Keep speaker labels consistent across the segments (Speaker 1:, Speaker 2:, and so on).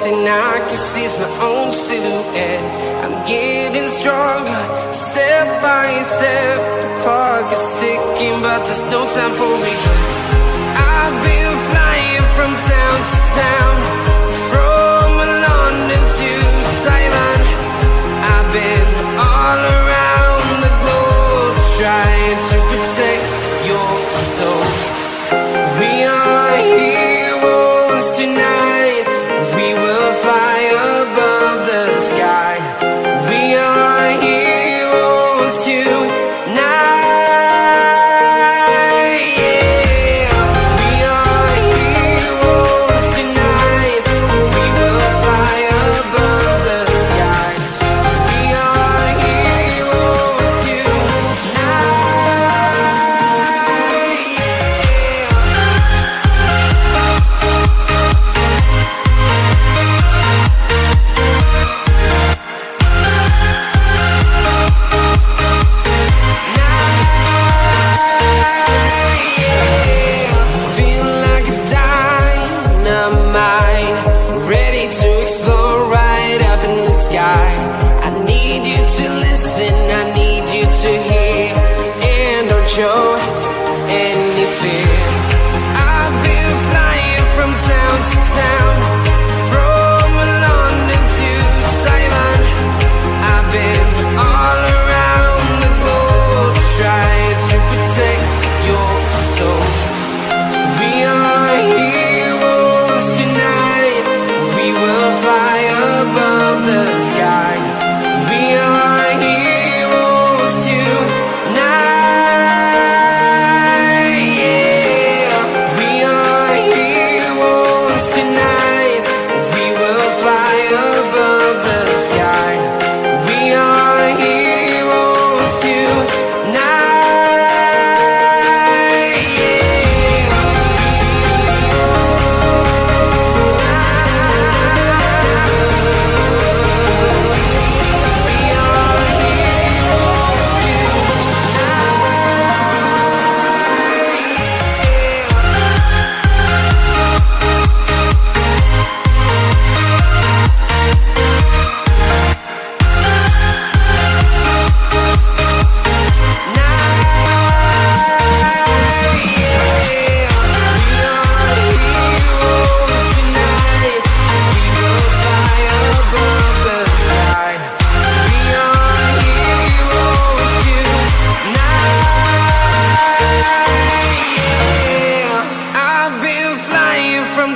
Speaker 1: thing I can see is my own silhouette. I'm getting stronger, step by step. The clock is ticking, but there's no time for regrets. I've been flying from town to town, from London to Taiwan. I've been all around the globe, trying to protect your soul. We are heroes tonight. We will fly above the sky. We are heroes tonight. Show any fear. I've been flying from town to town, from London to Taiwan. I've been all around the globe, trying to protect your soul. We are heroes tonight. We will fly above the sky. We are heroes tonight.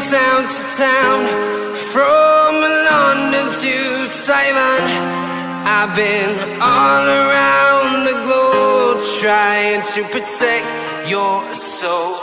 Speaker 1: Town to town, from London to Taiwan. I've been all around the globe, trying to protect your soul.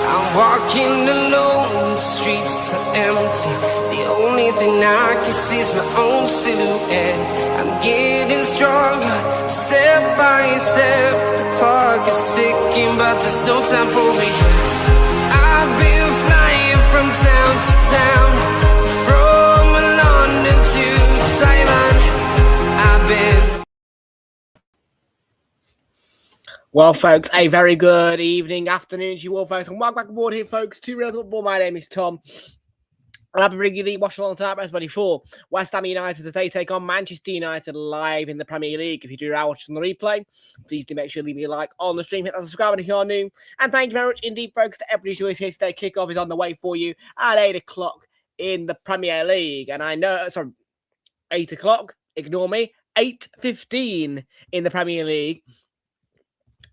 Speaker 1: I'm walking alone, the streets are empty. The only thing I can see is my own silhouette. I'm getting stronger, step by step. The clock is ticking, but there's no time for regrets. I've been flying from town to town, from London to Taiwan. I've been...
Speaker 2: Well, folks, a very good evening, afternoon to you all, folks, and welcome back aboard here, folks, to Realltom Football. My name is Tom. And I'll be bringing you the watch-along tonight, everybody, for West Ham United as they take on Manchester United live in the Premier League. If you do watch on the replay, please do make sure to leave me a like on the stream, hit that subscribe if you're new. And thank you very much indeed, folks, to everybody who is here today. Kickoff is on the way for you at 8 o'clock in the Premier League. And I know, 8 o'clock, ignore me, 8:15 in the Premier League.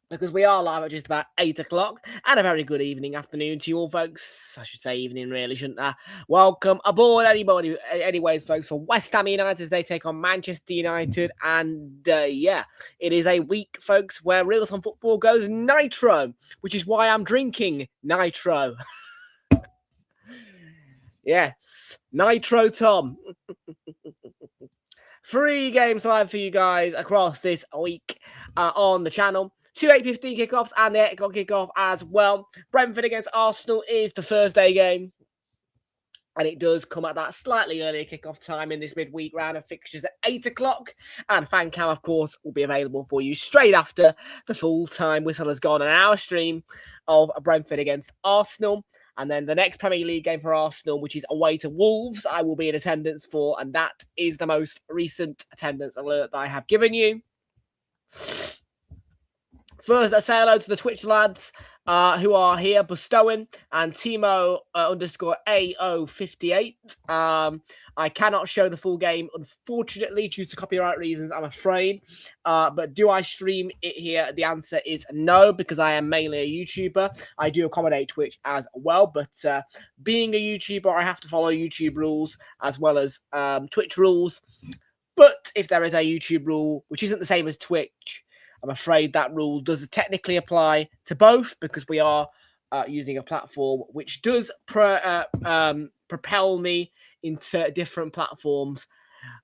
Speaker 2: Because we are live at just about 8 o'clock. And a very good evening, afternoon to you all, folks. I should say evening, really, shouldn't I? Welcome aboard, anybody. Anyways, folks, for West Ham United, they take on Manchester United. And, yeah, it is a week, folks, where Realltom Football goes nitro, which is why I'm drinking nitro. Yes, nitro Tom. 3 games live for you guys across this week on the channel. 2 8:15 kickoffs and the 8 o'clock kickoff as well. Brentford against Arsenal is the Thursday game. And it does come at that slightly earlier kickoff time in this midweek round of fixtures at 8 o'clock. And FanCam, of course, will be available for you straight after the full-time whistle has gone on our stream of Brentford against Arsenal. And then the next Premier League game for Arsenal, which is away to Wolves, I will be in attendance for. And that is the most recent attendance alert that I have given you. First, let's say hello to the Twitch lads who are here, Bustowen and Timo underscore AO58. I cannot show the full game, unfortunately, due to copyright reasons, I'm afraid. But do I stream it here? The answer is no, because I am mainly a YouTuber. I do accommodate Twitch as well, but being a YouTuber, I have to follow YouTube rules as well as Twitch rules. But if there is a YouTube rule, which isn't the same as Twitch, I'm afraid that rule does technically apply to both, because we are using a platform which does propel me into different platforms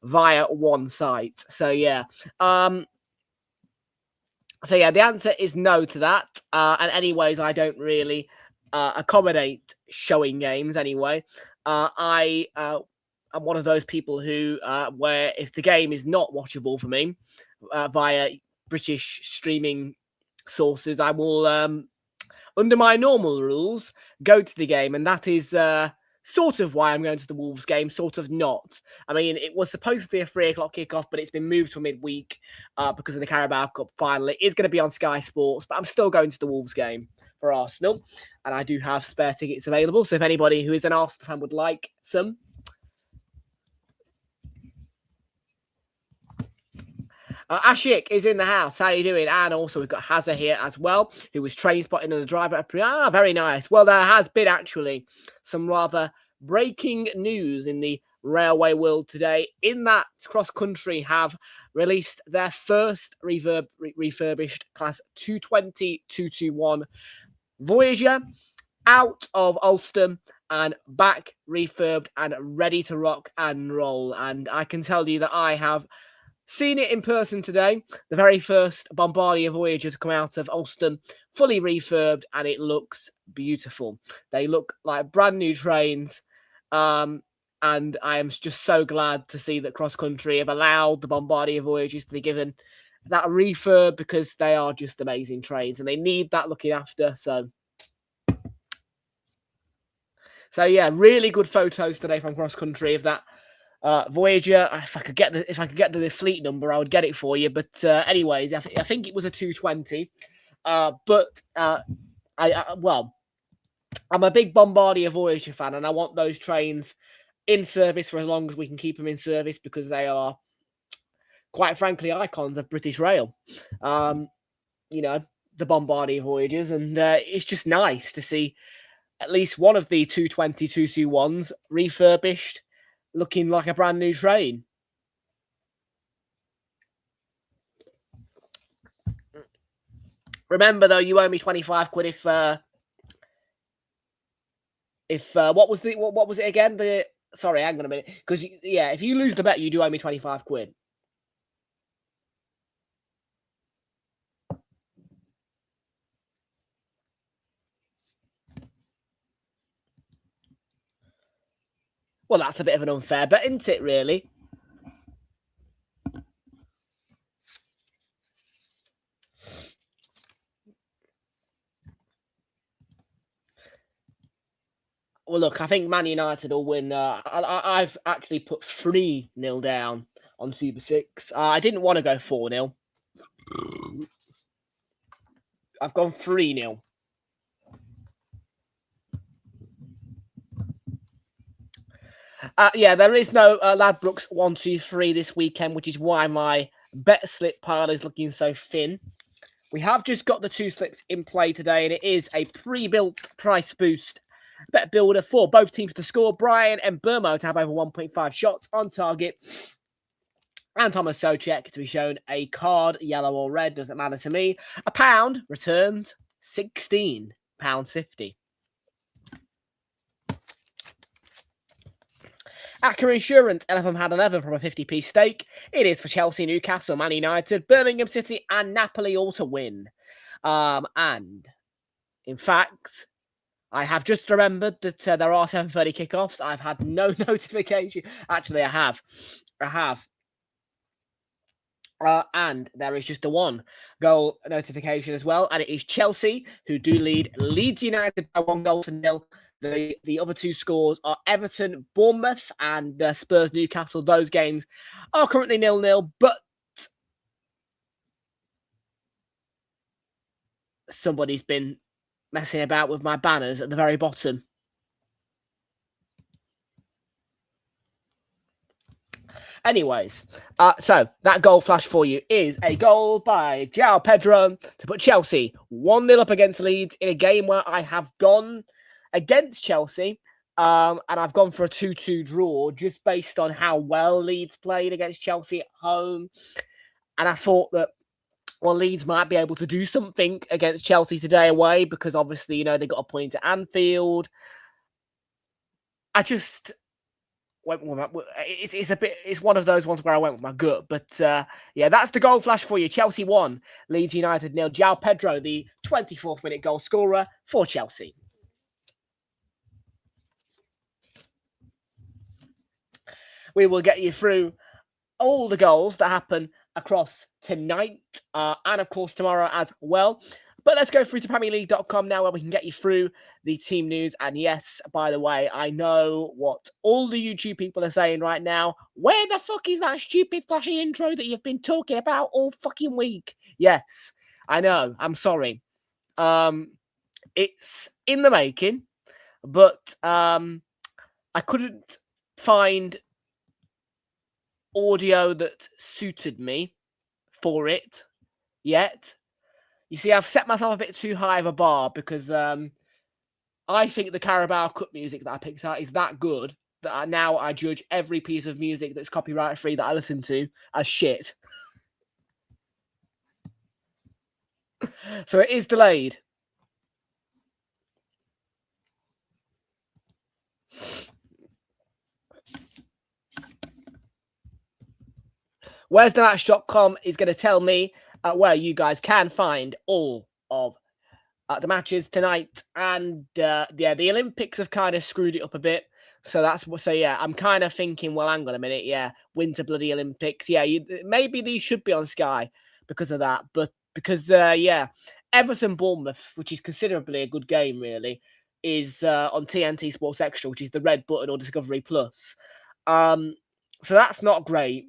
Speaker 2: via one site. So yeah. The answer is no to that. And anyways, I don't really accommodate showing games anyway. I'm one of those people who, where if the game is not watchable for me via British streaming sources, I will, under my normal rules, go to the game. And that is sort of why I'm going to the Wolves game, sort of not. I mean, it was supposed to be a 3 o'clock kickoff, but it's been moved to midweek because of the Carabao Cup final. It is going to be on Sky Sports, but I'm still going to the Wolves game for Arsenal. And I do have spare tickets available. So if anybody who is an Arsenal fan would like some, Ashik is in the house. How are you doing? And also we've got Hazza here as well, who was train spotting on the drive at Premier. Very nice. Well, there has been actually some rather breaking news in the railway world today, in that Cross Country have released their first refurbished Class 220-221 Voyager out of Alstom and back refurbed and ready to rock and roll. And I can tell you that I have seen it in person today. The very first Bombardier Voyager to come out of Alstom, fully refurbed, and it looks beautiful. They look like brand new trains. And I am just so glad to see that Cross Country have allowed the Bombardier Voyagers to be given that refurb, because they are just amazing trains and they need that looking after. So yeah, really good photos today from Cross Country of that Voyager. If I could get the fleet number, I would get it for you. But anyways, I think it was a 220. Well, I'm a big Bombardier Voyager fan, and I want those trains in service for as long as we can keep them in service, because they are, quite frankly, icons of British rail. You know, the Bombardier Voyagers, and it's just nice to see at least one of the 220-221s refurbished, looking like a brand new train. Remember, though, you owe me 25 quid if what was it again? Sorry, hang on a minute. Because, yeah, if you lose the bet, you do owe me 25 quid. Well, that's a bit of an unfair bet, isn't it, really? Well, look, I think Man United will win. I've actually put 3-0 down on Super 6. I didn't want to go 4-0. I've gone 3-0. Yeah, there is no Ladbrokes 1-2-3 this weekend, which is why my bet slip pile is looking so thin. We have just got the 2 slips in play today, and it is a pre-built price boost bet builder for both teams to score. Brian and Burmo to have over 1.5 shots on target, and Thomas Souček to be shown a card, yellow or red, doesn't matter to me. £1 returns £16.50. Acker Insurance, Realltom had 11 from a 50p stake. It is for Chelsea, Newcastle, Man United, Birmingham City, and Napoli all to win. And in fact, I have just remembered that there are 7:30 kickoffs. I've had no notification. Actually, I have. And there is just a 1 goal notification as well, and it is Chelsea who do lead Leeds United by 1-0. The other 2 scores are Everton, Bournemouth, and Spurs, Newcastle. Those games are currently 0-0, but somebody's been messing about with my banners at the very bottom. Anyways, so that goal flash for you is a goal by João Pedro to put Chelsea 1-0 up against Leeds in a game where I have gone against Chelsea, and I've gone for a 2-2 draw just based on how well Leeds played against Chelsea at home. And I thought that, well, Leeds might be able to do something against Chelsea today away because obviously, you know, they got a point at Anfield. I just went with it's one of those ones where I went with my gut, but yeah, that's the goal flash for you. Chelsea 1, Leeds United 0. João Pedro, the 24th minute goal scorer for Chelsea. We will get you through all the goals that happen across tonight and of course tomorrow as well. But let's go through to PremierLeague.com now, where we can get you through the team news. And yes, by the way, I know what all the YouTube people are saying right now. Where the fuck is that stupid flashy intro that you've been talking about all fucking week? Yes, I know. I'm sorry. It's in the making, but I couldn't find audio that suited me for it yet. You see, I've set myself a bit too high of a bar because I think the Carabao Cup music that I picked out is that good that now I judge every piece of music that's copyright free that I listen to as shit. So it is delayed. Where's the Match.com is going to tell me where you guys can find all of the matches tonight. And yeah, the Olympics have kind of screwed it up a bit. So yeah, I'm kind of thinking, well, hang on a minute. Yeah, Winter Bloody Olympics. Yeah, maybe these should be on Sky because of that. But because, yeah, Everton Bournemouth, which is considerably a good game, really, is on TNT Sports Extra, which is the red button or Discovery Plus. So that's not great.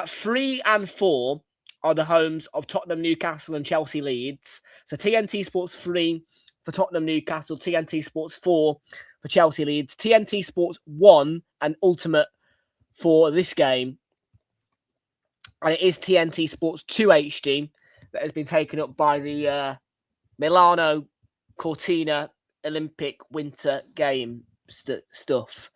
Speaker 2: 3 and 4 are the homes of Tottenham, Newcastle, and Chelsea Leeds. So TNT Sports 3 for Tottenham, Newcastle, TNT Sports 4 for Chelsea Leeds, TNT Sports 1 and Ultimate for this game. And it is TNT Sports 2 HD that has been taken up by the Milano Cortina Olympic Winter Game stuff.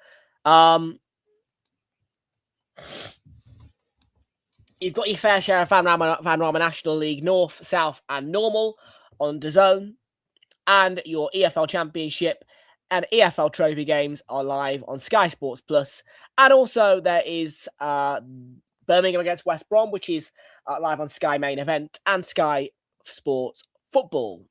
Speaker 2: You've got your fair share of Vanarama National League North, South, and Normal on DAZN, and your EFL Championship and EFL Trophy games are live on Sky Sports Plus. And also there is Birmingham against West Brom, which is live on Sky Main Event and Sky Sports Football.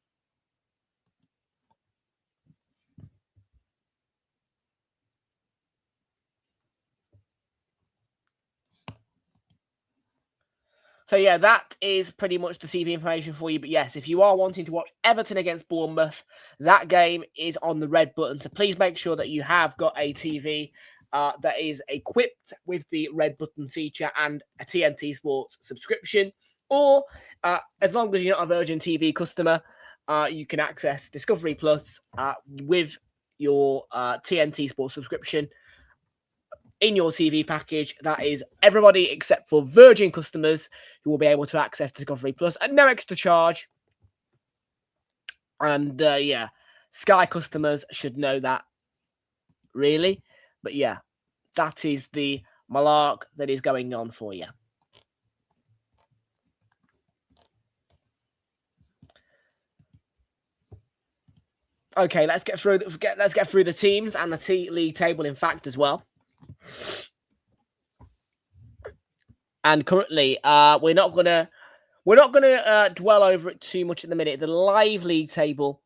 Speaker 2: So, yeah, that is pretty much the TV information for you. But, yes, if you are wanting to watch Everton against Bournemouth, that game is on the red button. So, please make sure that you have got a TV that is equipped with the red button feature and a TNT Sports subscription. Or, as long as you're not a Virgin TV customer, you can access Discovery Plus with your TNT Sports subscription in your TV package. That is everybody except for Virgin customers who will be able to access Discovery Plus at no extra charge. And yeah, Sky customers should know that, really. But yeah, that is the malark that is going on for you. Okay, let's get through the teams and the league table, in fact, as well. And currently, we're not gonna dwell over it too much at the minute. The live league table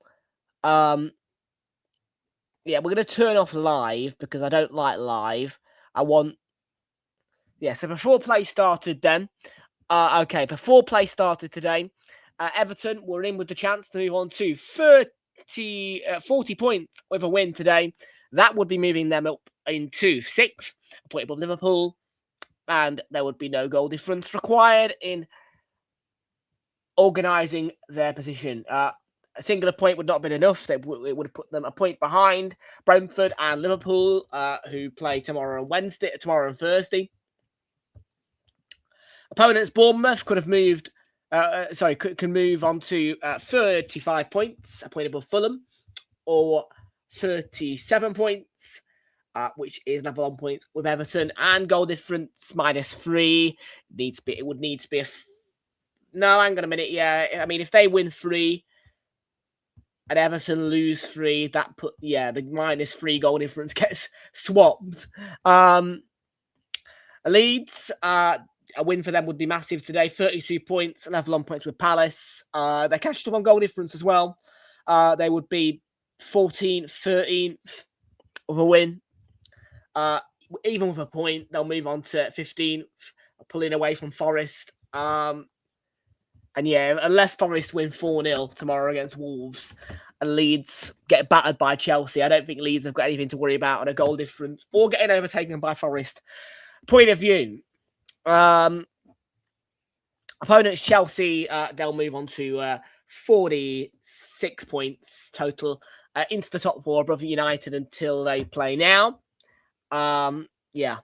Speaker 2: Yeah, we're going to turn off live because I don't like live. I want... Yeah, so before play started then. Okay, before play started today, Everton were in with the chance to move on to 40 points with a win today. That would be moving them up into 6th, a point above Liverpool, and there would be no goal difference required in organising their position. A singular point would not have been enough. It would have put them a point behind Brentford and Liverpool, who play tomorrow and Thursday. Opponents Bournemouth could have moved. Can move on to 35 points, a point above Fulham, or 37 points, which is level on points with Everton, and goal difference -3. It would need to be no, hang on a minute. Yeah, I mean, if they win 3 and Everton lose 3, that the -3 goal difference gets swapped. Leeds, a win for them would be massive today. 32 points, level on points with Palace. They catched up on goal difference as well. They would be 14th, 13th with a win. Even with a point, they'll move on to 15th, pulling away from Forest. And yeah, unless Forest win 4-0 tomorrow against Wolves and Leeds get battered by Chelsea, I don't think Leeds have got anything to worry about on a goal difference or getting overtaken by Forest point of view. Opponents Chelsea, they'll move on to 46 points total into the top 4 above United until they play now. Yeah.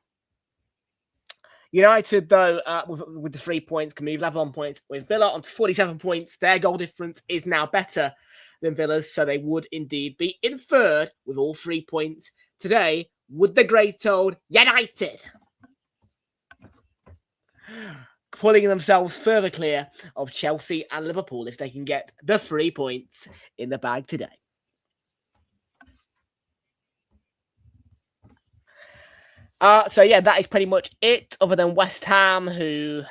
Speaker 2: United, though, with the 3 points, can move level on points with Villa on 47 points. Their goal difference is now better than Villa's, so they would indeed be in 3rd with all 3 points today with the great old United, pulling themselves further clear of Chelsea and Liverpool if they can get the 3 points in the bag today. So yeah, that is pretty much it, other than West Ham, who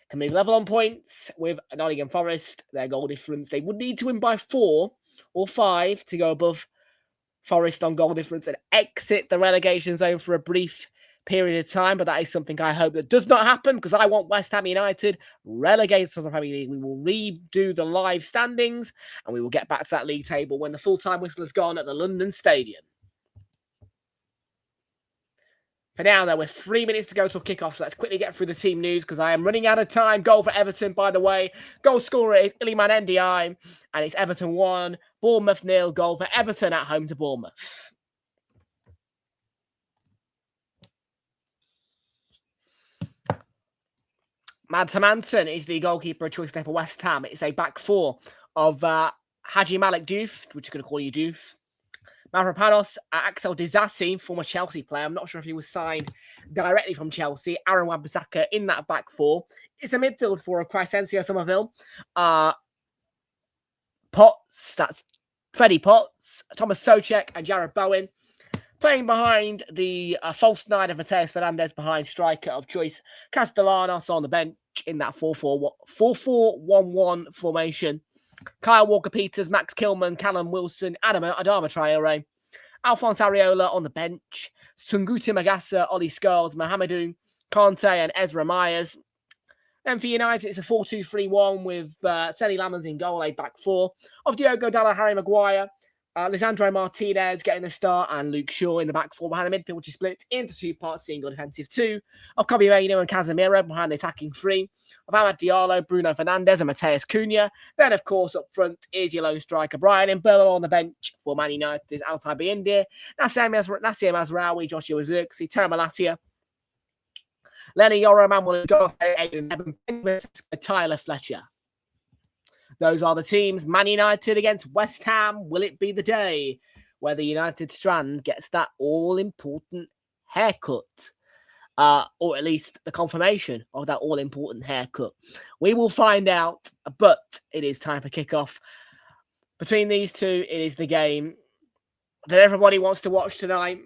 Speaker 2: can move level on points with Nottingham Forest. Their goal difference, they would need to win by 4 or 5 to go above Forest on goal difference and exit the relegation zone for a brief period of time, but that is something I hope that does not happen, because I want West Ham United relegated to the Premier League. We will redo the live standings and we will get back to that league table when the full-time whistle is gone at the London Stadium. For now, though, we're 3 minutes to go till kickoff, so let's quickly get through the team news because I am running out of time. Goal for Everton, by the way. Goal scorer is Iliman Ndiaye, and it's Everton 1, Bournemouth 0. Goal for Everton at home to Bournemouth. Mads Hermansen is the goalkeeper of choice there for West Ham. It's a back 4 of Haji Malik Diouf, which is going to call you Diouf. Mavropanos, Axel Disasi, former Chelsea player. I'm not sure if he was signed directly from Chelsea. Aaron Wan-Bissaka in that back 4. It's a midfield for Crescencio Somerville. Potts, that's Freddie Potts, Thomas Soucek and Jared Bowen. Playing behind the false 9 of Mateus Fernandez, behind striker of choice Castellanos on the bench in that 4-4-1-1 formation. Kyle Walker-Peters, Max Kilman, Callum Wilson, Adama Traore. Alphonse Areola on the bench. Sunguti Magassa, Ollie Scholes, Mohamedou Kante and Ezra Myers. Then for United, it's a 4-2-3-1 with Seni Lamans in goal, a back 4 of Diogo Dalot, Harry Maguire, Lisandro Martinez getting the start, and Luke Shaw in the back 4 behind the midfield, which is split into 2 parts, single defensive 2 of Kobe Mainoo and Casemiro behind the attacking 3 of Amad Diallo, Bruno Fernandes and Mateus Cunha. Then, of course, up front is your lone striker Brian Mbeumo on the bench for Man United is Altay Bayindir, Nasser Mazraoui, Joshua Zirkzee, Terry Malacia, Lenny Yoro, Manuel Ugarte, Aidan Evan, Tyler Fletcher. Those are the teams. Man United against West Ham. Will it be the day where the United strand gets that all-important haircut? Or at least the confirmation of that all-important haircut. We will find out, but it is time for kickoff. Between these two, it is the game that everybody wants to watch tonight.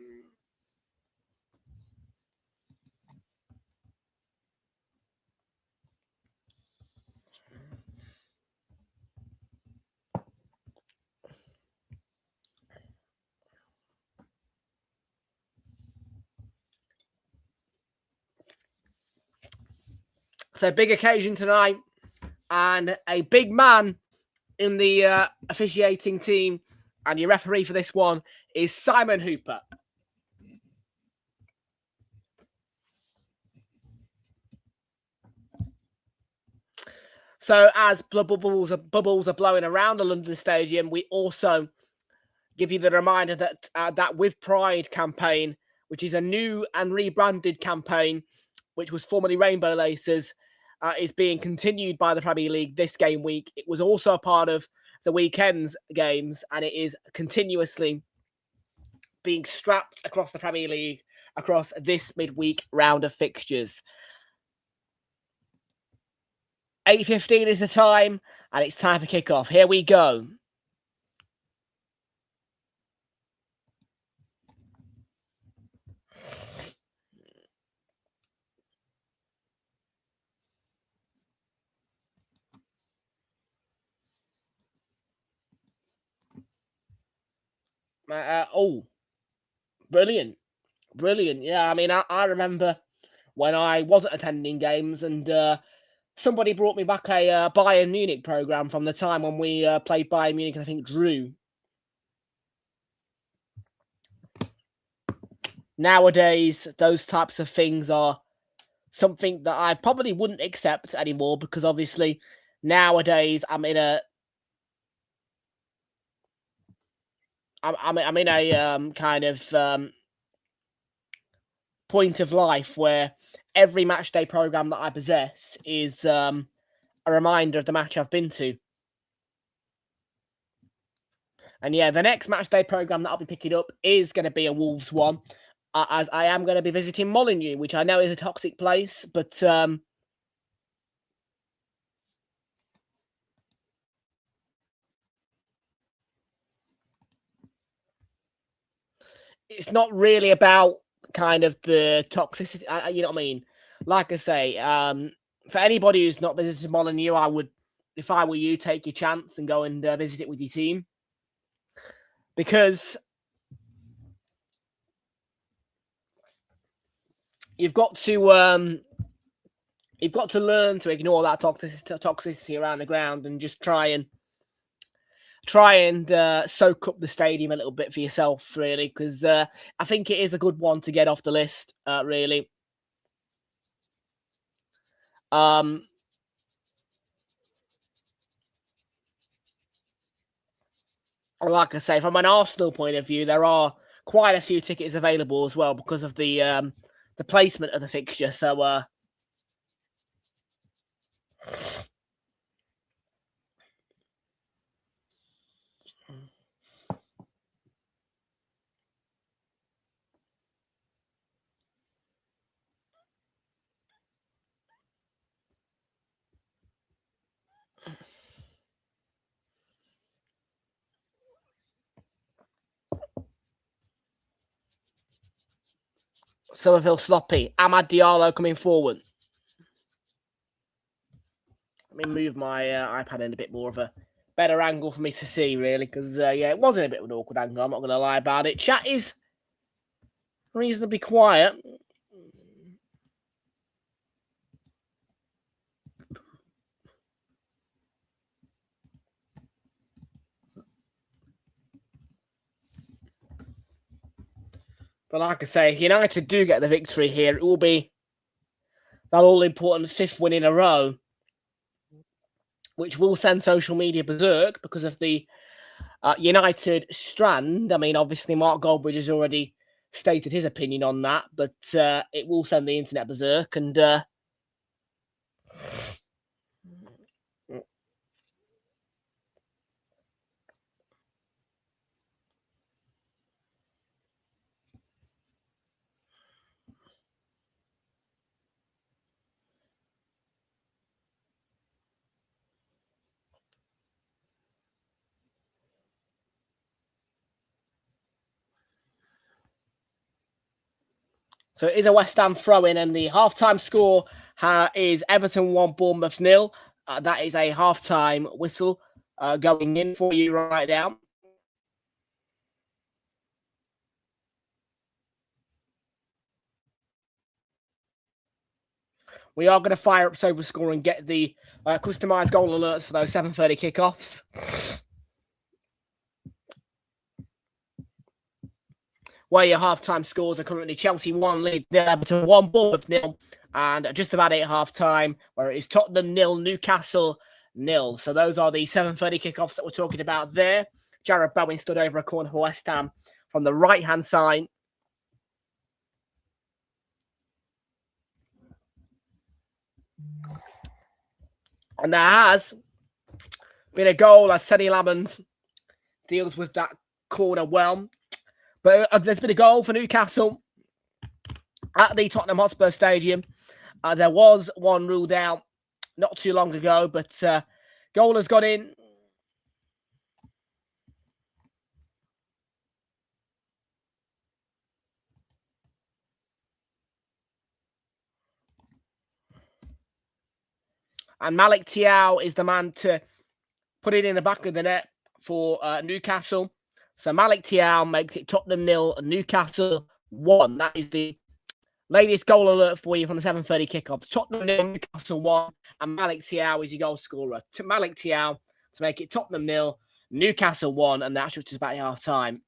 Speaker 2: So big occasion tonight, and a big man in the officiating team, and your referee for this one is Simon Hooper. So as bubbles are blowing around the London Stadium, we also give you the reminder that that With Pride campaign, which is a new and rebranded campaign, which was formerly Rainbow Laces, is being continued by the Premier League this game week. It was also a part of the weekend's games, and it is continuously being strapped across the Premier League across this midweek round of fixtures. 8:15 is the time, and it's time for kickoff. Here we go. Brilliant. Yeah, I mean, I remember when I wasn't attending games, and somebody brought me back a Bayern Munich program from the time when we played Bayern Munich, and I think drew. Nowadays, those types of things are something that I probably wouldn't accept anymore, because obviously nowadays I'm in a kind of point of life where every match day program that I possess is a reminder of the match I've been to. And yeah, the next match day program that I'll be picking up is going to be a Wolves one, as I am going to be visiting Molineux, which I know is a toxic place, but it's not really about kind of the toxicity. You know what I mean? Like I say, for anybody who's not visited Molineux, I would, if I were you, take your chance and go and visit it with your team, because you've got to learn to ignore that toxicity around the ground and just try and soak up the stadium a little bit for yourself, really, because I think it is a good one to get off the list, really. Like I say, from an Arsenal point of view, there are quite a few tickets available as well because of the placement of the fixture. So Summerville sloppy. Amad Diallo coming forward. Let me move my iPad in a bit more of a better angle for me to see, really, because yeah, it wasn't a bit of an awkward angle. I'm not going to lie about it. Chat is reasonably quiet. But like I say, if United do get the victory here, it will be that all-important 5th win in a row, which will send social media berserk because of the United strand. I mean, obviously, Mark Goldbridge has already stated his opinion on that, but it will send the internet berserk. And so it is a West Ham throw-in, and the half-time score is Everton 1, Bournemouth 0. That is a half-time whistle going in for you right now. We are going to fire up SoberScore and get the customised goal alerts for those 7:30 kickoffs. Where your half-time scores are currently Chelsea 1, Leeds 0, Everton 1, Bournemouth 0, and just about 8 half-time, where it is Tottenham 0, Newcastle 0. So those are the 7:30 kickoffs that we're talking about there. Jared Bowen stood over a corner for West Ham from the right-hand side. And there has been a goal as Teddy Lammons deals with that corner well. But there's been a goal for Newcastle at the Tottenham Hotspur Stadium. There was one ruled out not too long ago, but goal has gone in. And Malik Thiaw is the man to put it in the back of the net for Newcastle. So Malik Thiaw makes it Tottenham 0 and Newcastle 1. That is the latest goal alert for you from the 7:30 kickoff. Tottenham 0, Newcastle 1, and Malik Thiaw is your goal scorer. To Malik Thiaw to make it Tottenham 0, Newcastle 1, and that's just about half time.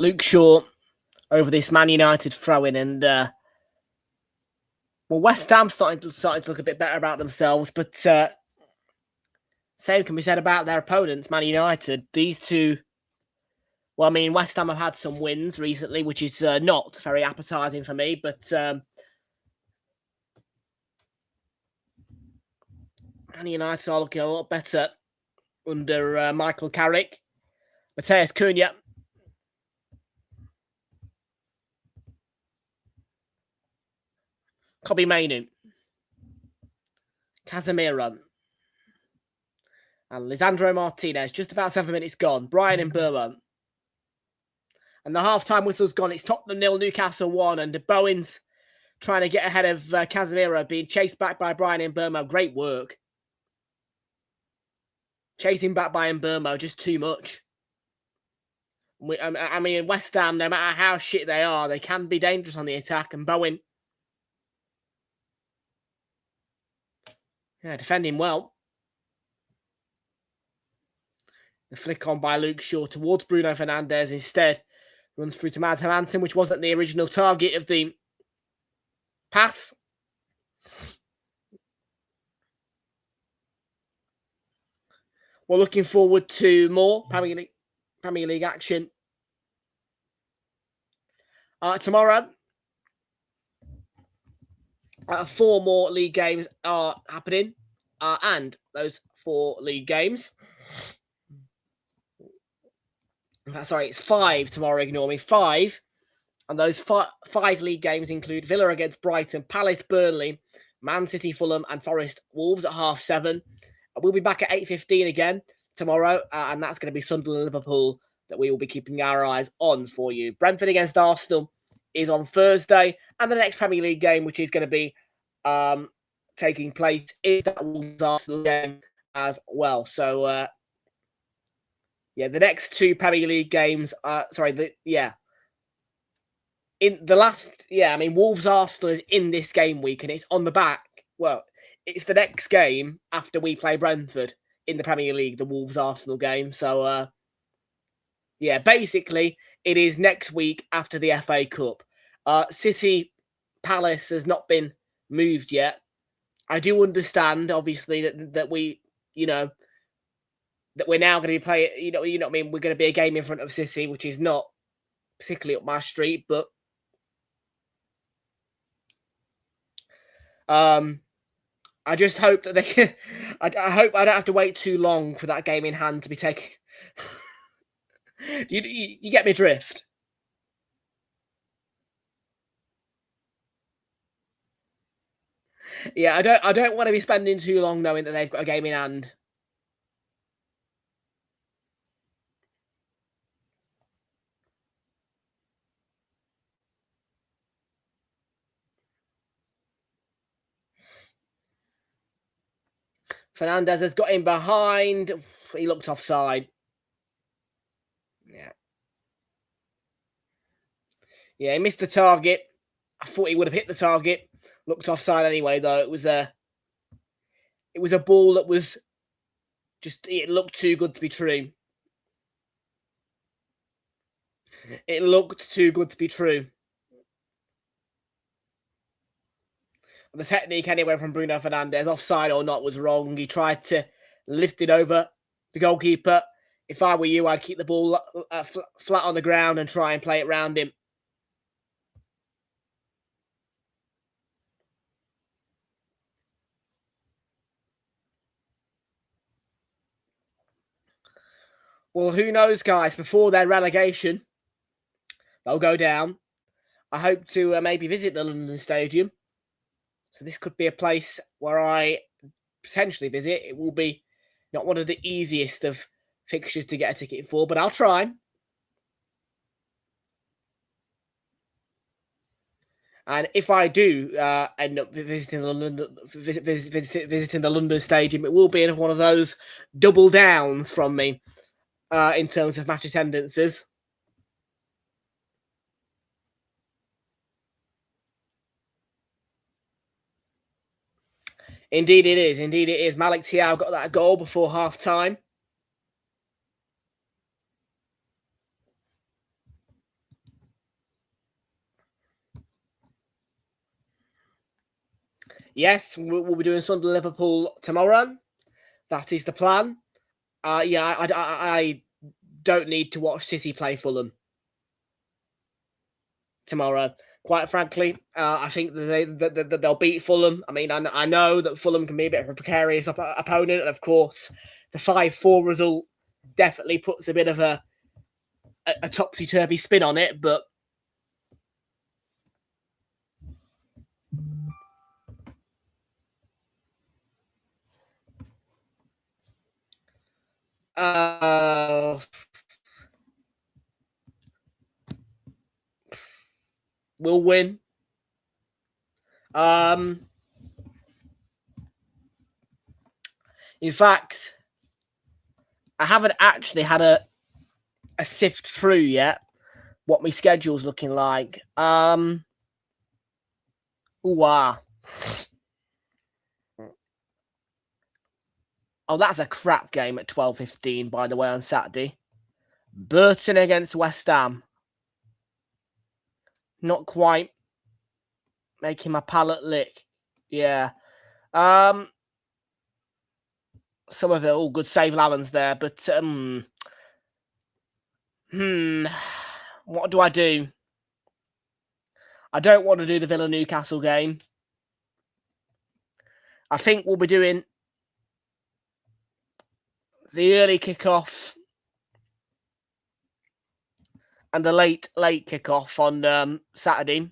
Speaker 2: Luke Shaw over this Man United throw-in, and West Ham starting to look a bit better about themselves, but same can be said about their opponents, Man United. These two, West Ham have had some wins recently, which is not very appetising for me, but Man United are looking a lot better under Michael Carrick. Mateus Cunha. Kobbie Mainoo. Casemiro. And Lisandro Martinez. Just about 7 minutes gone. Brian Mbeumo. And the half-time whistle's gone. It's Tottenham 0, Newcastle 1. And Bowen's trying to get ahead of Casemiro, being chased back by Brian Mbeumo. Great work. Chasing back by Mbeumo, just too much. West Ham, no matter how shit they are, they can be dangerous on the attack. And Bowen, defending well. The flick on by Luke Shaw towards Bruno Fernandes instead. Runs through to Mads Hansen, which wasn't the original target of the pass. We're looking forward to more Premier League action tomorrow. 4 more league games are happening, and those 4 league games. Sorry, it's 5 tomorrow. Ignore me. 5, and those 5 league games include Villa against Brighton, Palace, Burnley, Man City, Fulham, and Forest Wolves at 7:30. We'll be back at 8:15 again tomorrow, and that's going to be Sunderland, Liverpool that we will be keeping our eyes on for you. Brentford against Arsenal is on Thursday, and the next Premier League game, which is going to be taking place, is that Wolves Arsenal game as well. So, the next 2 Premier League games. Wolves Arsenal is in this game week, and it's on the back. Well, it's the next game after we play Brentford in the Premier League, the Wolves Arsenal game. So, basically, it is next week after the FA Cup. City Palace has not been moved yet. I do understand, obviously, that we, that we're now going to be playing, we're going to be a game in front of City, which is not particularly up my street, but I just hope that they can, I hope I don't have to wait too long for that game in hand to be taken. you get me drift? Yeah, I don't want to be spending too long knowing that they've got a game in hand. Fernandez has got him behind. He looked offside. Yeah, he missed the target. I thought he would have hit the target. Looked offside anyway, though. It was a ball that was just, it looked too good to be true. It looked too good to be true. The technique anyway from Bruno Fernandes, offside or not, was wrong. He tried to lift it over the goalkeeper. If I were you, I'd keep the ball flat on the ground and try and play it round him. Well, who knows, guys? Before their relegation, they'll go down. I hope to maybe visit the London Stadium. So this could be a place where I potentially visit. It will be not one of the easiest of fixtures to get a ticket for, but I'll try. And if I do end up visiting the London Stadium, it will be in one of those double downs from me in terms of match attendances. Indeed it is. Indeed it is. Malik Thiaw got that goal before half-time. Yes, we'll be doing Sunderland-Liverpool tomorrow. That is the plan. Yeah, I don't need to watch City play Fulham tomorrow. Quite frankly, I think that they'll beat Fulham. I mean, I know that Fulham can be a bit of a precarious opponent, and of course, the 5-4 result definitely puts a bit of a topsy-turvy spin on it, but we'll win. In fact, I haven't actually had a sift through yet what my schedule's looking like. Ooh, wow. Oh, that's a crap game at 12:15, by the way, on Saturday. Burton against West Ham. Not quite making my palate lick. Yeah. Some of it all good save allowance there, but what do I do? I don't want to do the Villa Newcastle game. I think we'll be doing the early kickoff and the late kickoff on Saturday.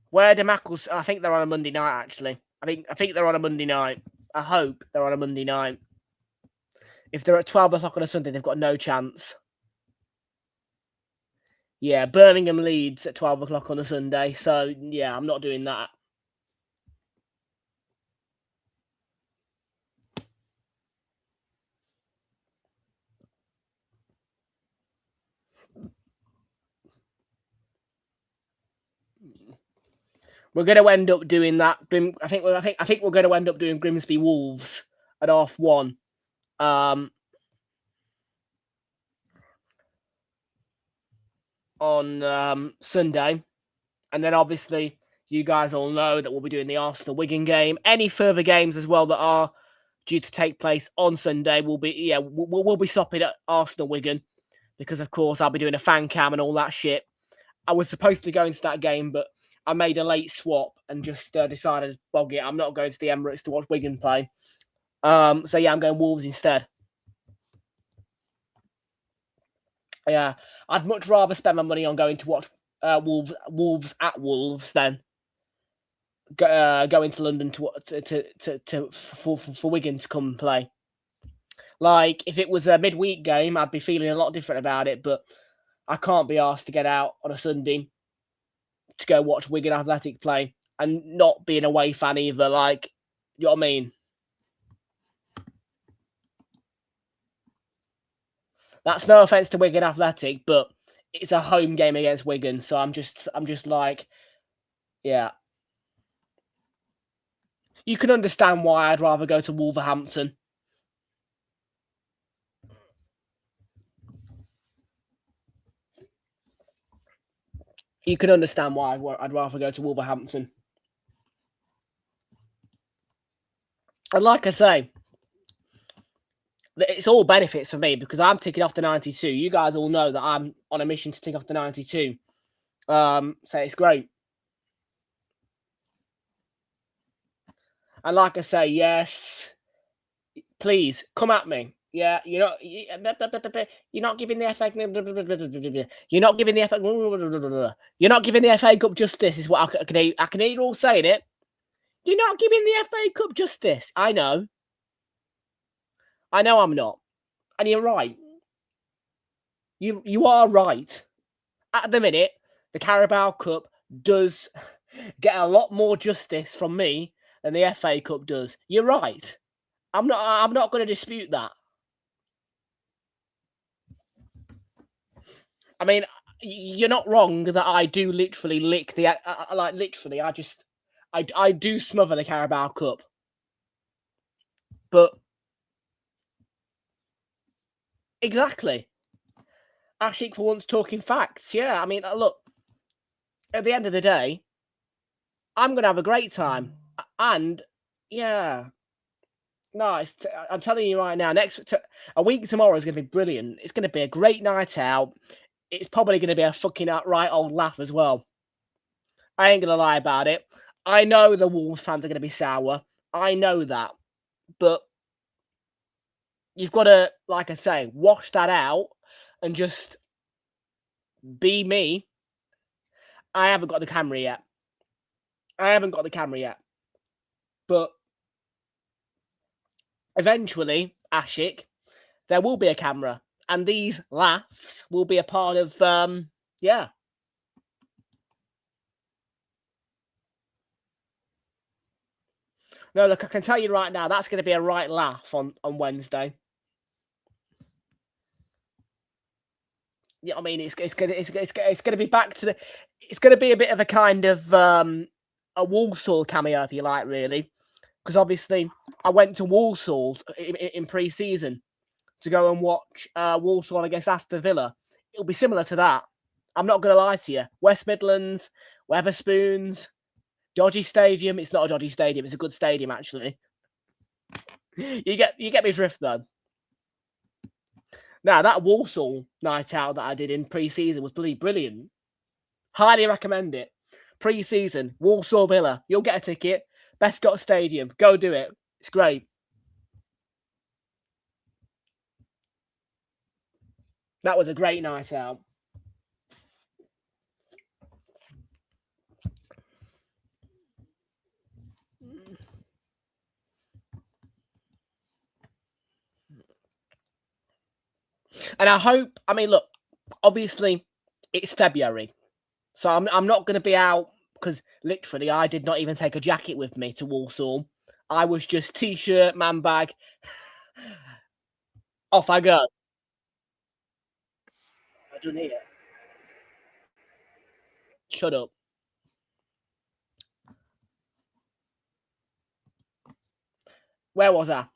Speaker 2: Where do Mackles? I think they're on a Monday night, actually. I think they're on a Monday night. I hope they're on a Monday night. If they're at 12 o'clock on a Sunday, they've got no chance. Yeah, Birmingham Leeds at 12 o'clock on a Sunday. So, yeah, I'm not doing that. We're going to end up doing that. I think we're going to end up doing Grimsby Wolves at 1:30. On Sunday, and then obviously you guys all know that we'll be doing the Arsenal Wigan game. Any further games as well that are due to take place on Sunday will be we'll be stopping at Arsenal Wigan because of course I'll be doing a fan cam and all that shit. I was supposed to go into that game, but I made a late swap and just decided to bog it. I'm not going to the Emirates to watch Wigan play. So yeah, I'm going Wolves instead. Yeah, I'd much rather spend my money on going to watch Wolves at Wolves than going to London for Wigan to come play. Like, if it was a midweek game, I'd be feeling a lot different about it, but I can't be asked to get out on a Sunday to go watch Wigan Athletic play and not be an away fan either. Like, You know what I mean? That's no offense to Wigan Athletic, but it's a home game against Wigan, so I'm just like, yeah. You can understand why I'd rather go to Wolverhampton. You can understand why I'd rather go to Wolverhampton. And like I say, it's all benefits for me because I'm ticking off the 92. You guys all know that I'm on a mission to tick off the 92. So it's great. And like I say, yes, please come at me. Yeah, you're not giving the FA. You're not giving the FA. You're not giving the FA Cup justice. Is what I can hear you all saying it. You're not giving the FA Cup justice. I know I'm not. And you're right. You are right. At the minute, the Carabao Cup does get a lot more justice from me than the FA Cup does. You're right. I'm not going to dispute that. I mean, you're not wrong that I do literally lick the literally. I do smother the Carabao Cup, but exactly. Ashik for once talking facts. Yeah, I mean, look. At the end of the day, I'm going to have a great time, and yeah. No, I'm telling you right now. A week tomorrow is going to be brilliant. It's going to be a great night out. It's probably going to be a fucking outright old laugh as well. I ain't going to lie about it. I know the Wolves fans are going to be sour. I know that. But you've got to, like I say, wash that out and just be me. I haven't got the camera yet. But eventually, Ashik, there will be a camera. And these laughs will be a part of, yeah. No, look, I can tell you right now, that's going to be a right laugh on Wednesday. Yeah, I mean, it's going to be back to it's going to be a bit of a kind of a Walsall cameo, if you like, really, because obviously I went to Walsall in pre-season to go and watch Walsall against Aston Villa. It'll be similar to that. I'm not going to lie to you. West Midlands, Wetherspoons, dodgy stadium. It's not a dodgy stadium. It's a good stadium, actually. You get me drift, though. Now, that Walsall night out that I did in pre-season was bloody brilliant. Highly recommend it. Pre-season, Walsall Villa. You'll get a ticket. Bescott Stadium. Go do it. It's great. That was a great night out. And I hope, I mean, look, obviously it's February. So I'm not going to be out because literally I did not even take a jacket with me to Walsall. I was just t-shirt, man bag. Off I go. I don't hear it. Shut up. Where was I?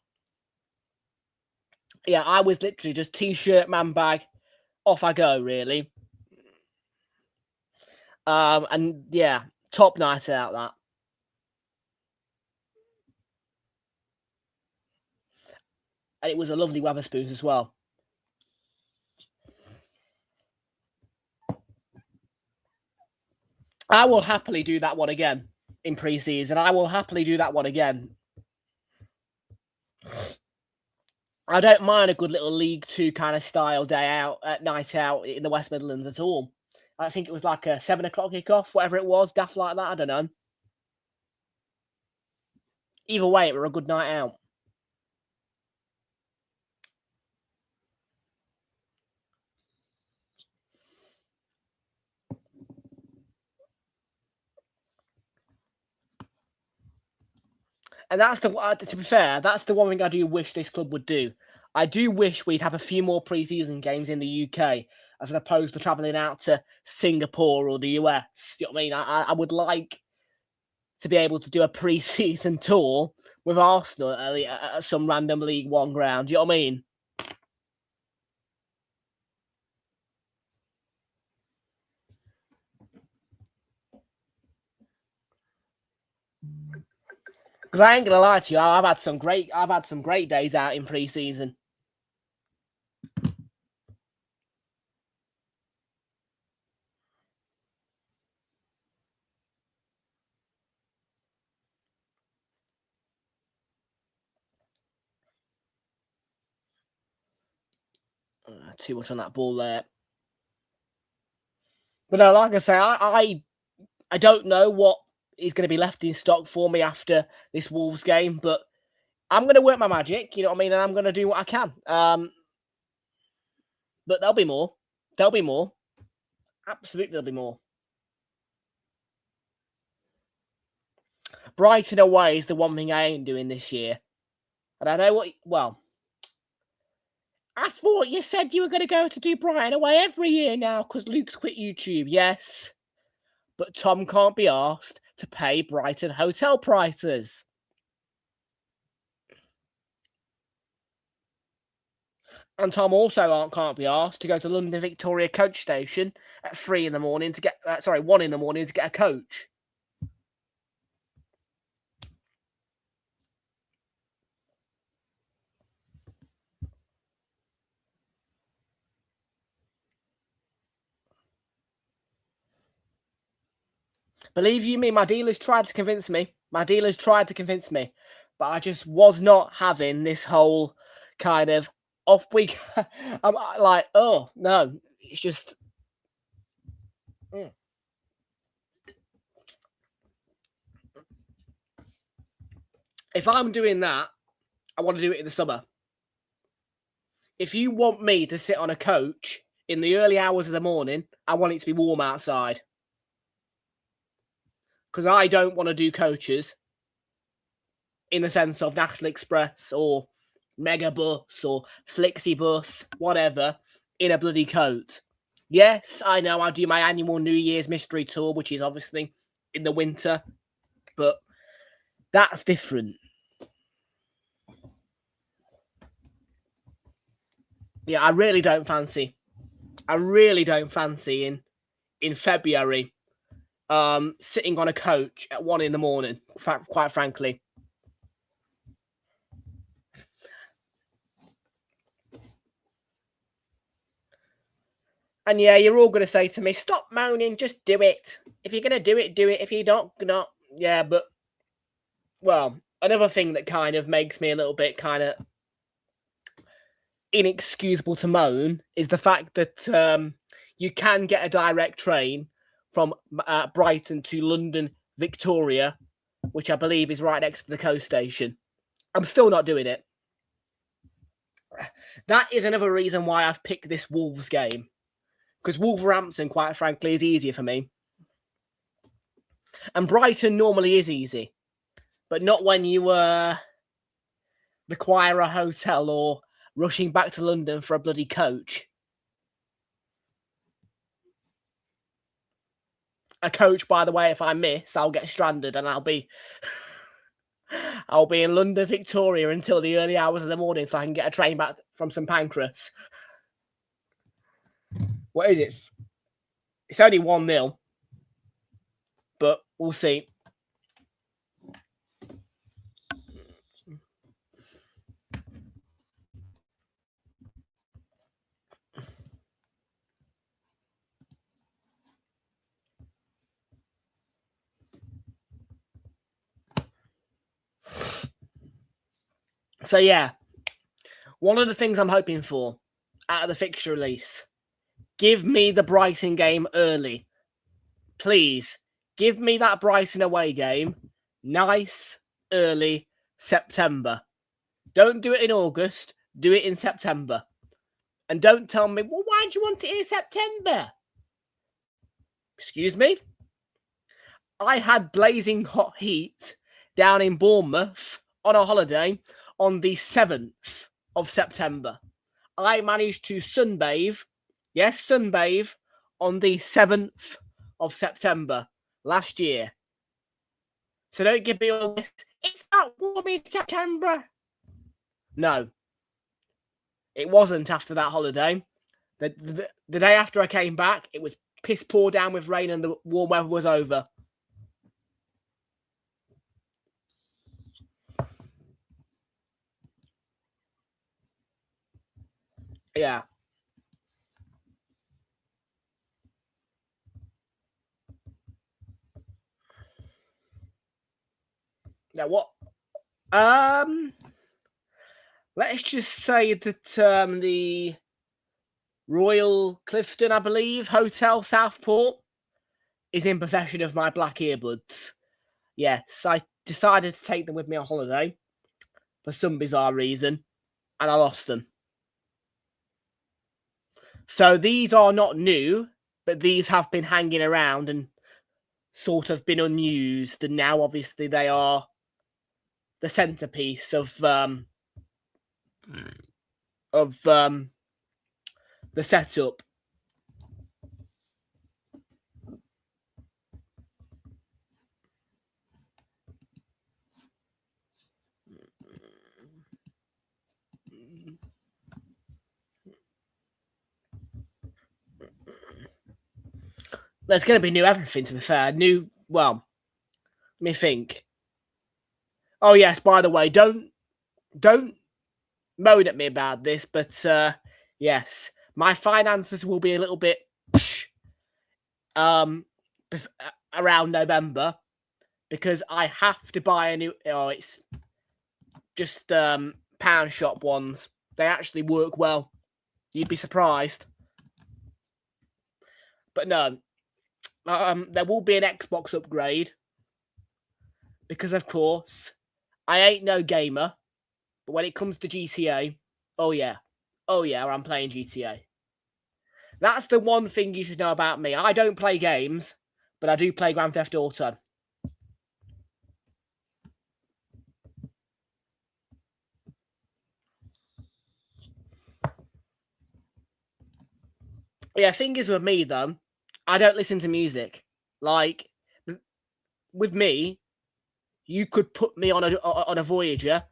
Speaker 2: Yeah, I was literally just t-shirt, man bag. Off I go, really. And yeah, top night out that. And it was a lovely Wetherspoons as well. I will happily do that one again in pre-season. I will happily do that one again. I don't mind a good little League Two kind of style day out, night out in the West Midlands at all. I think it was like a 7 o'clock kickoff, whatever it was, daft like that. I don't know. Either way, it were a good night out. And that's to be fair, that's the one thing I do wish this club would do. I do wish we'd have a few more pre-season games in the UK as opposed to travelling out to Singapore or the US. You know what I mean? I would like to be able to do a pre-season tour with Arsenal at some random League One ground. You know what I mean? Because I ain't gonna lie to you, I've had some great days out in pre-season. Too much on that ball there. But no, like I say, I don't know what is going to be left in stock for me after this Wolves game, but I'm going to work my magic, you know what I mean? And I'm going to do what I can. But there'll be more. There'll be more. Absolutely, there'll be more. Brighton away is the one thing I ain't doing this year. And I know what... Well, I thought you said you were going to go to do Brighton away every year now because Luke's quit YouTube. Yes. But Tom can't be asked to pay Brighton hotel prices. And Tom also can't be asked to go to London Victoria coach station at 1 in the morning to get a coach. Believe you me, my dealers tried to convince me. But I just was not having this whole kind of off week. I'm like, oh, no. It's just... If I'm doing that, I want to do it in the summer. If you want me to sit on a coach in the early hours of the morning, I want it to be warm outside. Because I don't want to do coaches in the sense of National Express or Megabus or Flixibus, whatever, in a bloody coat. Yes, I know I do my annual New Year's mystery tour, which is obviously in the winter, but that's different. Yeah, I really don't fancy in February sitting on a coach at 1 in the morning, quite frankly. And yeah, you're all going to say to me, stop moaning, just do it. If you're going to do it, do it. If you don't, not. Yeah, but, well, another thing that kind of makes me a little bit kind of inexcusable to moan is the fact that you can get a direct train from Brighton to London Victoria, which I believe is right next to the coast station. I'm still not doing it. That is another reason why I've picked this Wolves game. Because Wolverhampton, quite frankly, is easier for me. And Brighton normally is easy. But not when you require a hotel or rushing back to London for a bloody coach. A coach, by the way, if I miss, I'll get stranded and I'll be in London Victoria until the early hours of the morning so I can get a train back from St Pancras. What is it? It's only 1-0. But we'll see. So yeah, one of the things I'm hoping for out of the fixture release, give me the Brighton game early. Please, give me that Brighton away game nice, early September. Don't do it in August, do it in September. And don't tell me, well, why do you want it in September? Excuse me? I had blazing hot heat down in Bournemouth on a holiday on the 7th of September. I managed to sunbathe, yes, sunbathe, on the 7th of September last year. So don't give me all this, it's not warm in September. No. It wasn't after that holiday. The day after I came back, it was piss poor down with rain and the warm weather was over. Yeah. Now what? Let's just say that the Royal Clifton, I believe, Hotel Southport is in possession of my black earbuds. Yes, I decided to take them with me on holiday for some bizarre reason, and I lost them. So these are not new, but these have been hanging around and sort of been unused, and now obviously they are the centerpiece of the setup. There's going to be new everything, to be fair. New, well, let me think. Oh, yes, by the way, don't moan at me about this, but yes, my finances will be a little bit around November because I have to buy a new, it's just pound shop ones. They actually work well. You'd be surprised. But no, there will be an Xbox upgrade because, of course, I ain't no gamer. But when it comes to GTA, oh yeah, I'm playing GTA. That's the one thing you should know about me. I don't play games, but I do play Grand Theft Auto. Yeah, thing is with me though, I don't listen to music. Like, with me, you could put me on a Voyager,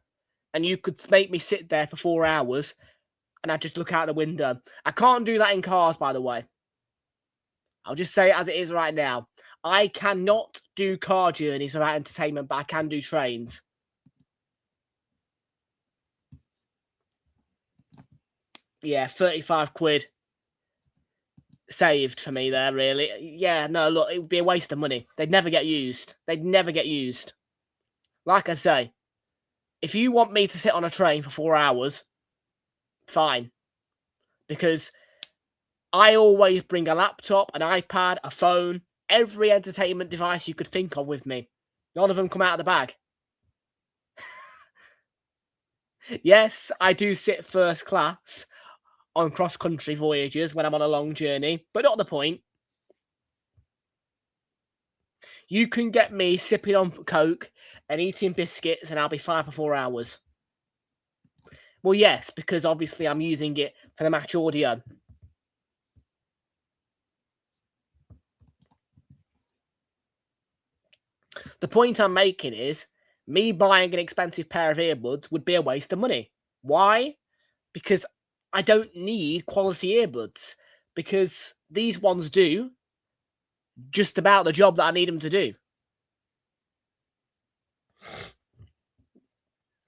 Speaker 2: and you could make me sit there for 4 hours, and I'd just look out the window. I can't do that in cars, by the way. I'll just say it as it is right now. I cannot do car journeys without entertainment, but I can do trains. Yeah, 35 quid saved for me there, really. Yeah, no, look, it would be a waste of money. They'd never get used. Like I say, if you want me to sit on a train for 4 hours, fine. Because I always bring a laptop, an iPad, a phone, every entertainment device you could think of with me. None of them come out of the bag. Yes, I do sit first class on cross-country voyages when I'm on a long journey, but not the point. You can get me sipping on Coke and eating biscuits, and I'll be fine for 4 hours. Well, yes, because obviously I'm using it for the match audio. The point I'm making is, me buying an expensive pair of earbuds would be a waste of money. Why? Because I don't need quality earbuds, because these ones do just about the job that I need them to do.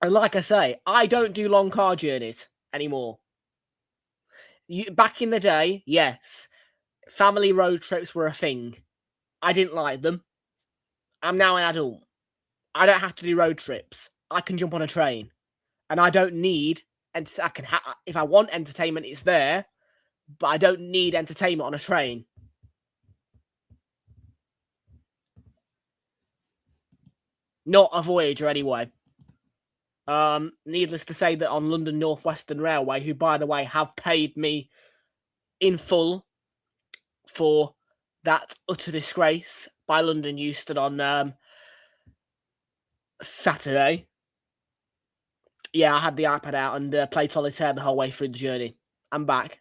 Speaker 2: And like I say, I don't do long car journeys anymore. Back in the day, yes, family road trips were a thing. I didn't like them. I'm now an adult. I don't have to do road trips. I can jump on a train, and I don't need. And I can, if I want entertainment, it's there, but I don't need entertainment on a train. Not a Voyager, anyway. Needless to say that on London North Western Railway, who, by the way, have paid me in full for that utter disgrace by London Euston on Saturday. Yeah, I had the iPad out and played solitaire the whole way through the journey. I'm back.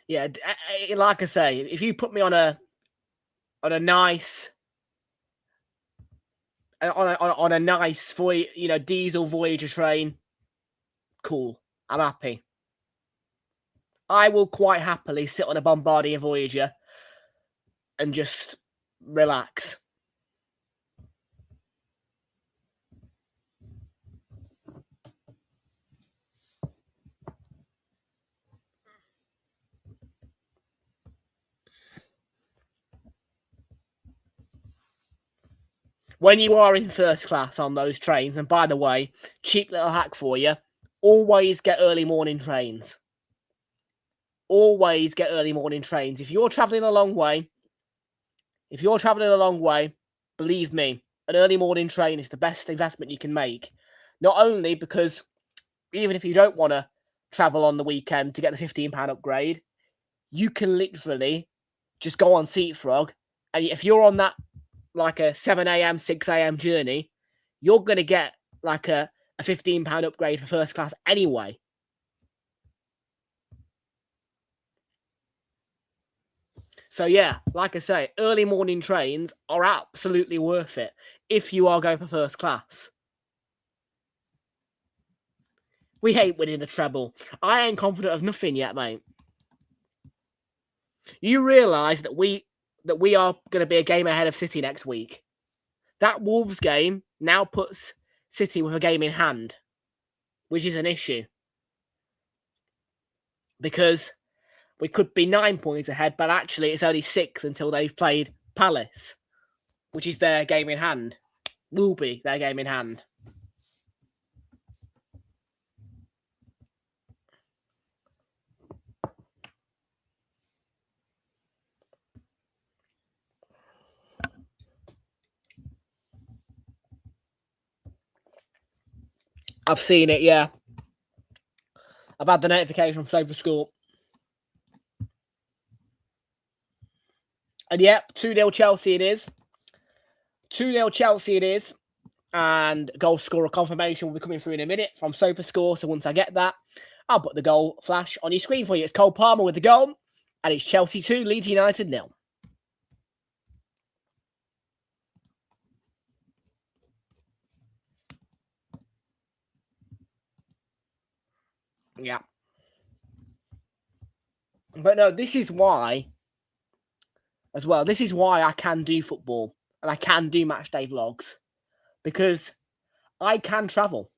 Speaker 2: Yeah, like I say, if you put me on a nice diesel Voyager train, cool. I'm happy. I will quite happily sit on a Bombardier Voyager and just relax. When you are in first class on those trains, and by the way, cheap little hack for you, always get early morning trains. Always get early morning trains. If you're travelling a long way, believe me, an early morning train is the best investment you can make. Not only because even if you don't want to travel on the weekend to get the £15 upgrade, you can literally just go on Seatfrog, and if you're on that like a 7 a.m., 6 a.m. journey, you're going to get like a £15 upgrade for first class anyway. So yeah, like I say, early morning trains are absolutely worth it if you are going for first class. We hate winning the treble. I ain't confident of nothing yet, mate. You realise that we are going to be a game ahead of City next week. That Wolves game now puts City with a game in hand, which is an issue. Because we could be 9 points ahead, but actually it's only 6 until they've played Palace, which is their game in hand. Will be their game in hand. I've seen it, yeah. I've had the notification from Sober School. And yep, 2-0 Chelsea it is. 2-0 Chelsea it is. And goal scorer confirmation will be coming through in a minute from Soper Score. So once I get that, I'll put the goal flash on your screen for you. It's Cole Palmer with the goal. And it's Chelsea 2, Leeds United 0. Yeah. But no, this is why, as well, this is why I can do football and I can do match day vlogs. Because I can travel.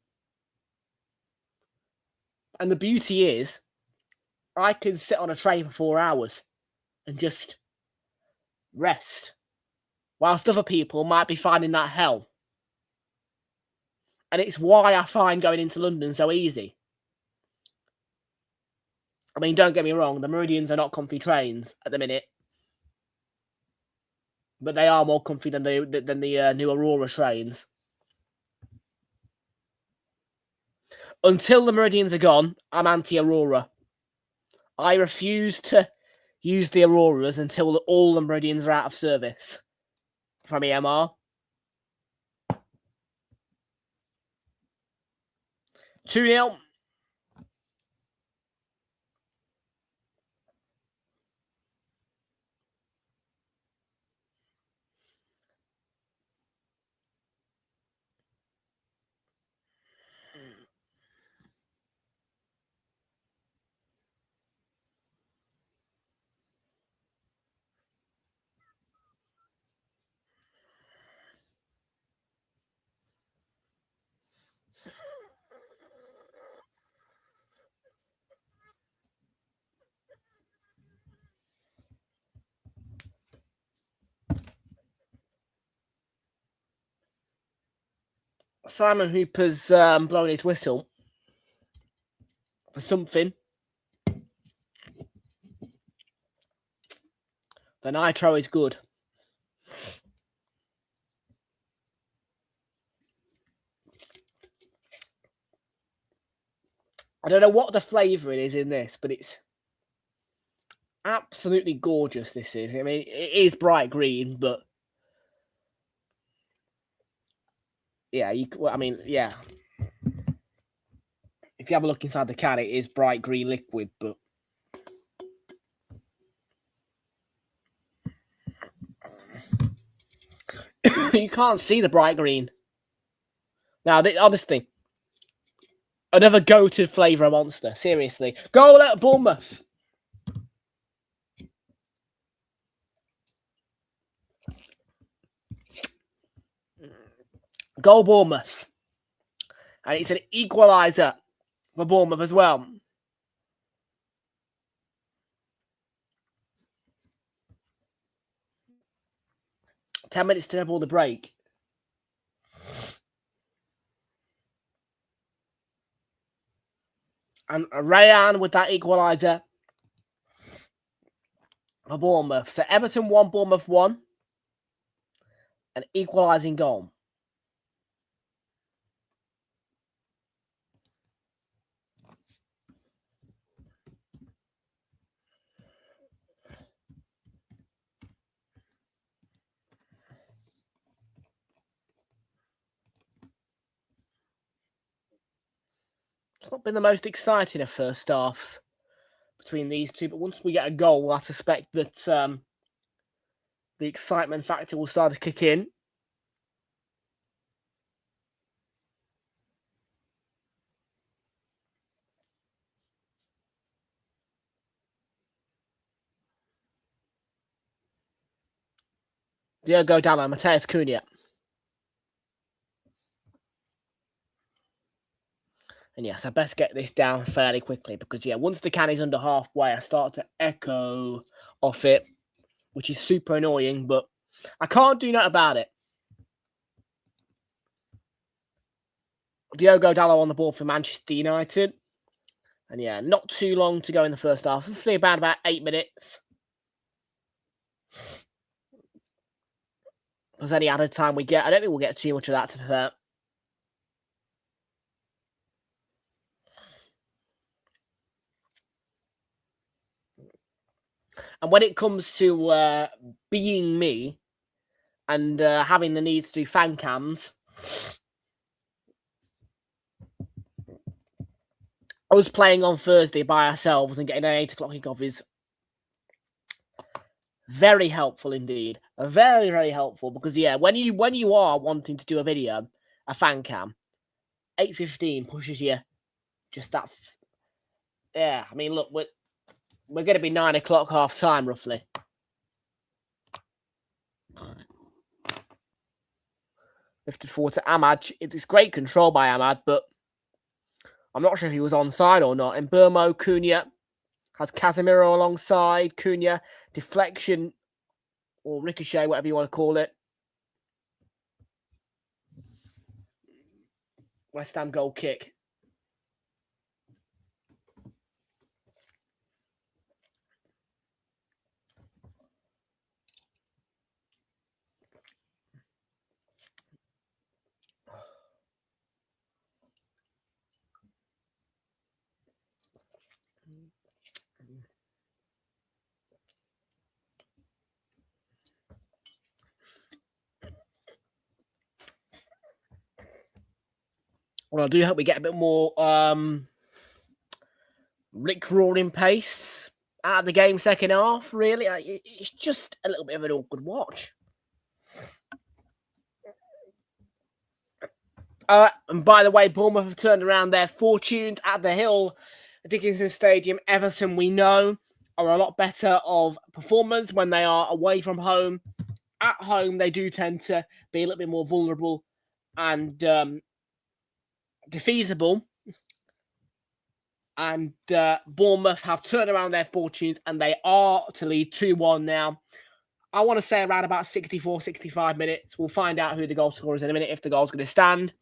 Speaker 2: And the beauty is, I can sit on a train for 4 hours and just rest. Whilst other people might be finding that hell. And it's why I find going into London so easy. I mean, don't get me wrong, the Meridians are not comfy trains at the minute. But they are more comfy than the new Aurora trains. Until the Meridians are gone, I'm anti-Aurora. I refuse to use the Auroras until all the Meridians are out of service from EMR. 2-0. Simon Hooper's blowing his whistle for something. The nitro is good. I don't know what the flavour it is in this, but it's absolutely gorgeous. This is. I mean, it is bright green, but yeah, I mean, yeah. If you have a look inside the can, it is bright green liquid, but you can't see the bright green. Now, honestly, another go-to flavour monster. Seriously, goal at Bournemouth. Goal Bournemouth, and it's an equaliser for Bournemouth as well. Ten minutes to double the break. And Rayan with that equaliser for Bournemouth. So Everton 1, Bournemouth 1. An equalising goal. It's not been the most exciting of first halves between these two, but once we get a goal, I suspect that the excitement factor will start to kick in. Diogo Dalot, Mateus Cunha. And yes, I best get this down fairly quickly because, yeah, once the can is under halfway, I start to echo off it, which is super annoying, but I can't do nothing about it. Diogo Dalot on the ball for Manchester United. And, yeah, not too long to go in the first half. It's about 8 minutes. If there's any added time we get, I don't think we'll get too much of that, to be fair. And when it comes to being me and having the need to do fan cams, us playing on Thursday by ourselves and getting an 8 o'clock kickoff is very helpful indeed. Very, very helpful because, yeah, when you are wanting to do a video, a fan cam, 8:15 pushes you just that. Yeah, I mean, look, we're going to be 9 o'clock half time roughly. Lifted forward to Ahmad. It's great control by Ahmad, but I'm not sure if he was onside or not. And Burmo, Cunha has Casemiro alongside. Cunha, deflection or ricochet, whatever you want to call it. West Ham goal kick. Well, I do hope we get a bit more Rick-roaring pace out of the game second half, really. It's just a little bit of an awkward watch. And by the way, Bournemouth have turned around their fortunes at the Hill Dickinson Stadium. Everton, we know, are a lot better of performance when they are away from home. At home, they do tend to be a little bit more vulnerable and defeasible. And Bournemouth have turned around their fortunes and they are to lead 2-1 now. I want to say around about 64, 65 minutes. We'll find out who the goal scorer is in a minute if the goal's going to stand.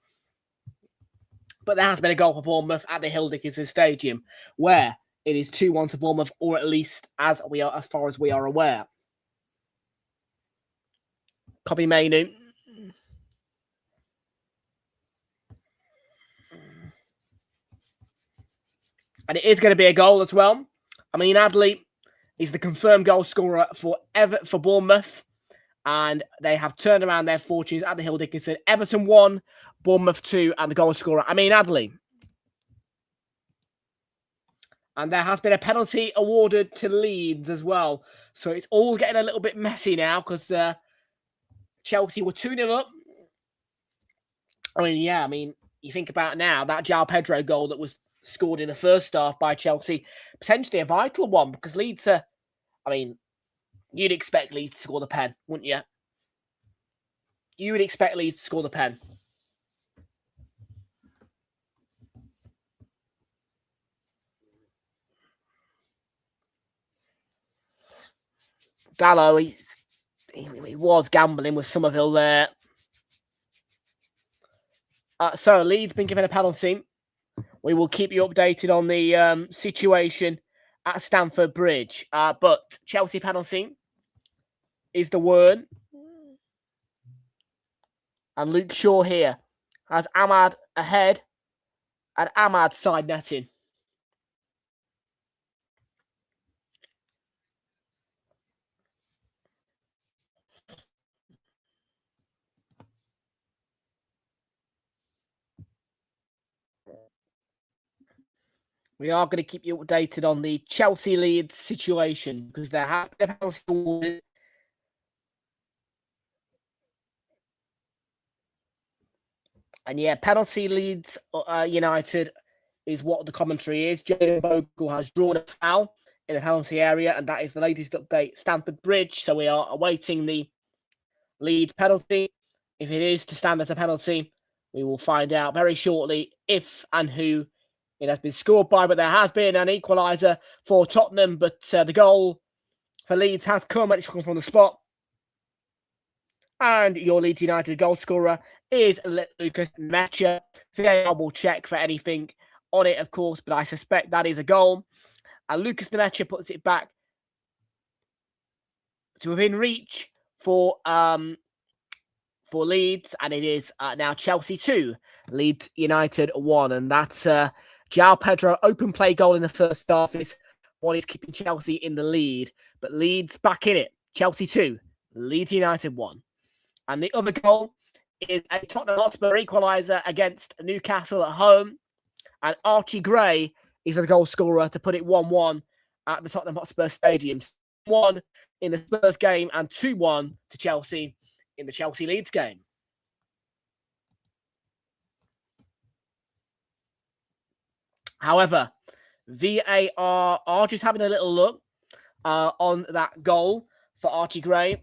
Speaker 2: But there has been a goal for Bournemouth at the Hill Dickinson Stadium, where it is 2-1 to Bournemouth, or at least as far as we are aware. Copy Mainu. And it is going to be a goal as well. I mean, Adley is the confirmed goal scorer for Bournemouth. And they have turned around their fortunes at the Hill Dickinson. Everton 1, Bournemouth 2, and the goal scorer, Amin Adley. And there has been a penalty awarded to Leeds as well. So it's all getting a little bit messy now because Chelsea were 2-0 up. I mean, you think about now, that João Pedro goal that was scored in the first half by Chelsea, potentially a vital one because Leeds are, you'd expect Leeds to score the pen, wouldn't you? You would expect Leeds to score the pen. Dallo, he was gambling with Somerville there. So Leeds been given a penalty. We will keep you updated on the situation at Stamford Bridge. But Chelsea penalty is the word. And Luke Shaw here has Ahmad ahead and Ahmad side netting. We are going to keep you updated on the Chelsea Leeds situation because there has been a penalty awarded. And yeah, penalty Leeds United is what the commentary is. Jayden Bogle has drawn a foul in the penalty area, and that is the latest update. Stamford Bridge. So we are awaiting the Leeds penalty. If it is to stand as a penalty, we will find out very shortly if and who it has been scored by. But there has been an equaliser for Tottenham, but the goal for Leeds has come, and it's come from the spot. And your Leeds United goal scorer is Lucas Nmecha. VAR will check for anything on it, of course, but I suspect that is a goal. And Lucas Nmecha puts it back to within reach for Leeds, and it is now Chelsea 2, Leeds United 1. And that's João Pedro open play goal in the first half is what is keeping Chelsea in the lead. But Leeds back in it. Chelsea 2, Leeds United 1. And the other goal is a Tottenham Hotspur equaliser against Newcastle at home. And Archie Gray is the goal scorer to put it 1-1 at the Tottenham Hotspur Stadium. 1 in the Spurs game and 2-1 to Chelsea in the Chelsea-Leeds game. However, VAR are just having a little look on that goal for Archie Gray.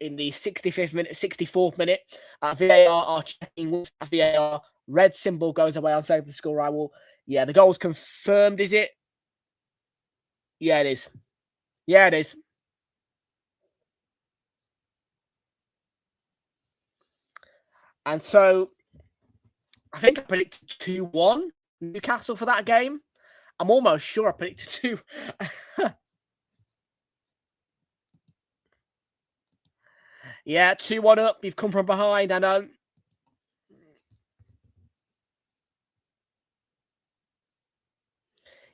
Speaker 2: In the 65th minute, 64th minute, VAR are checking with VAR. Red symbol goes away on save the score. The goal's confirmed, is it? Yeah, it is. Yeah, it is. And so, I think I predicted 2-1 Newcastle for that game. I'm almost sure I predicted 2. Yeah, 2-1 up. You've come from behind, I know.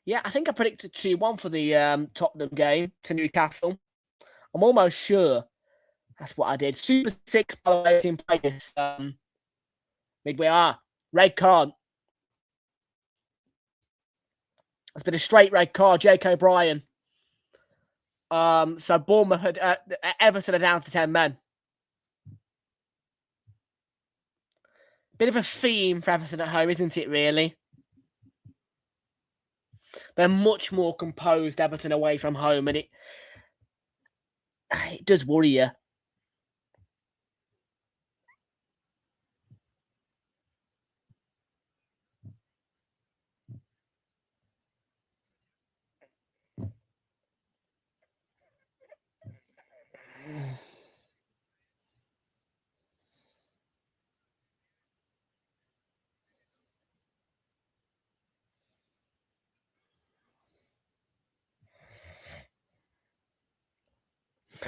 Speaker 2: Yeah, I think I predicted 2-1 for the Tottenham game to Newcastle. I'm almost sure that's what I did. Super 6, by the way, is in place. Midway red card. It's been a straight red card, Jake O'Brien. So Bournemouth had Everton are down to 10 men. Bit of a theme for Everton at home, isn't it, really? They're much more composed, Everton, away from home, and it does worry you.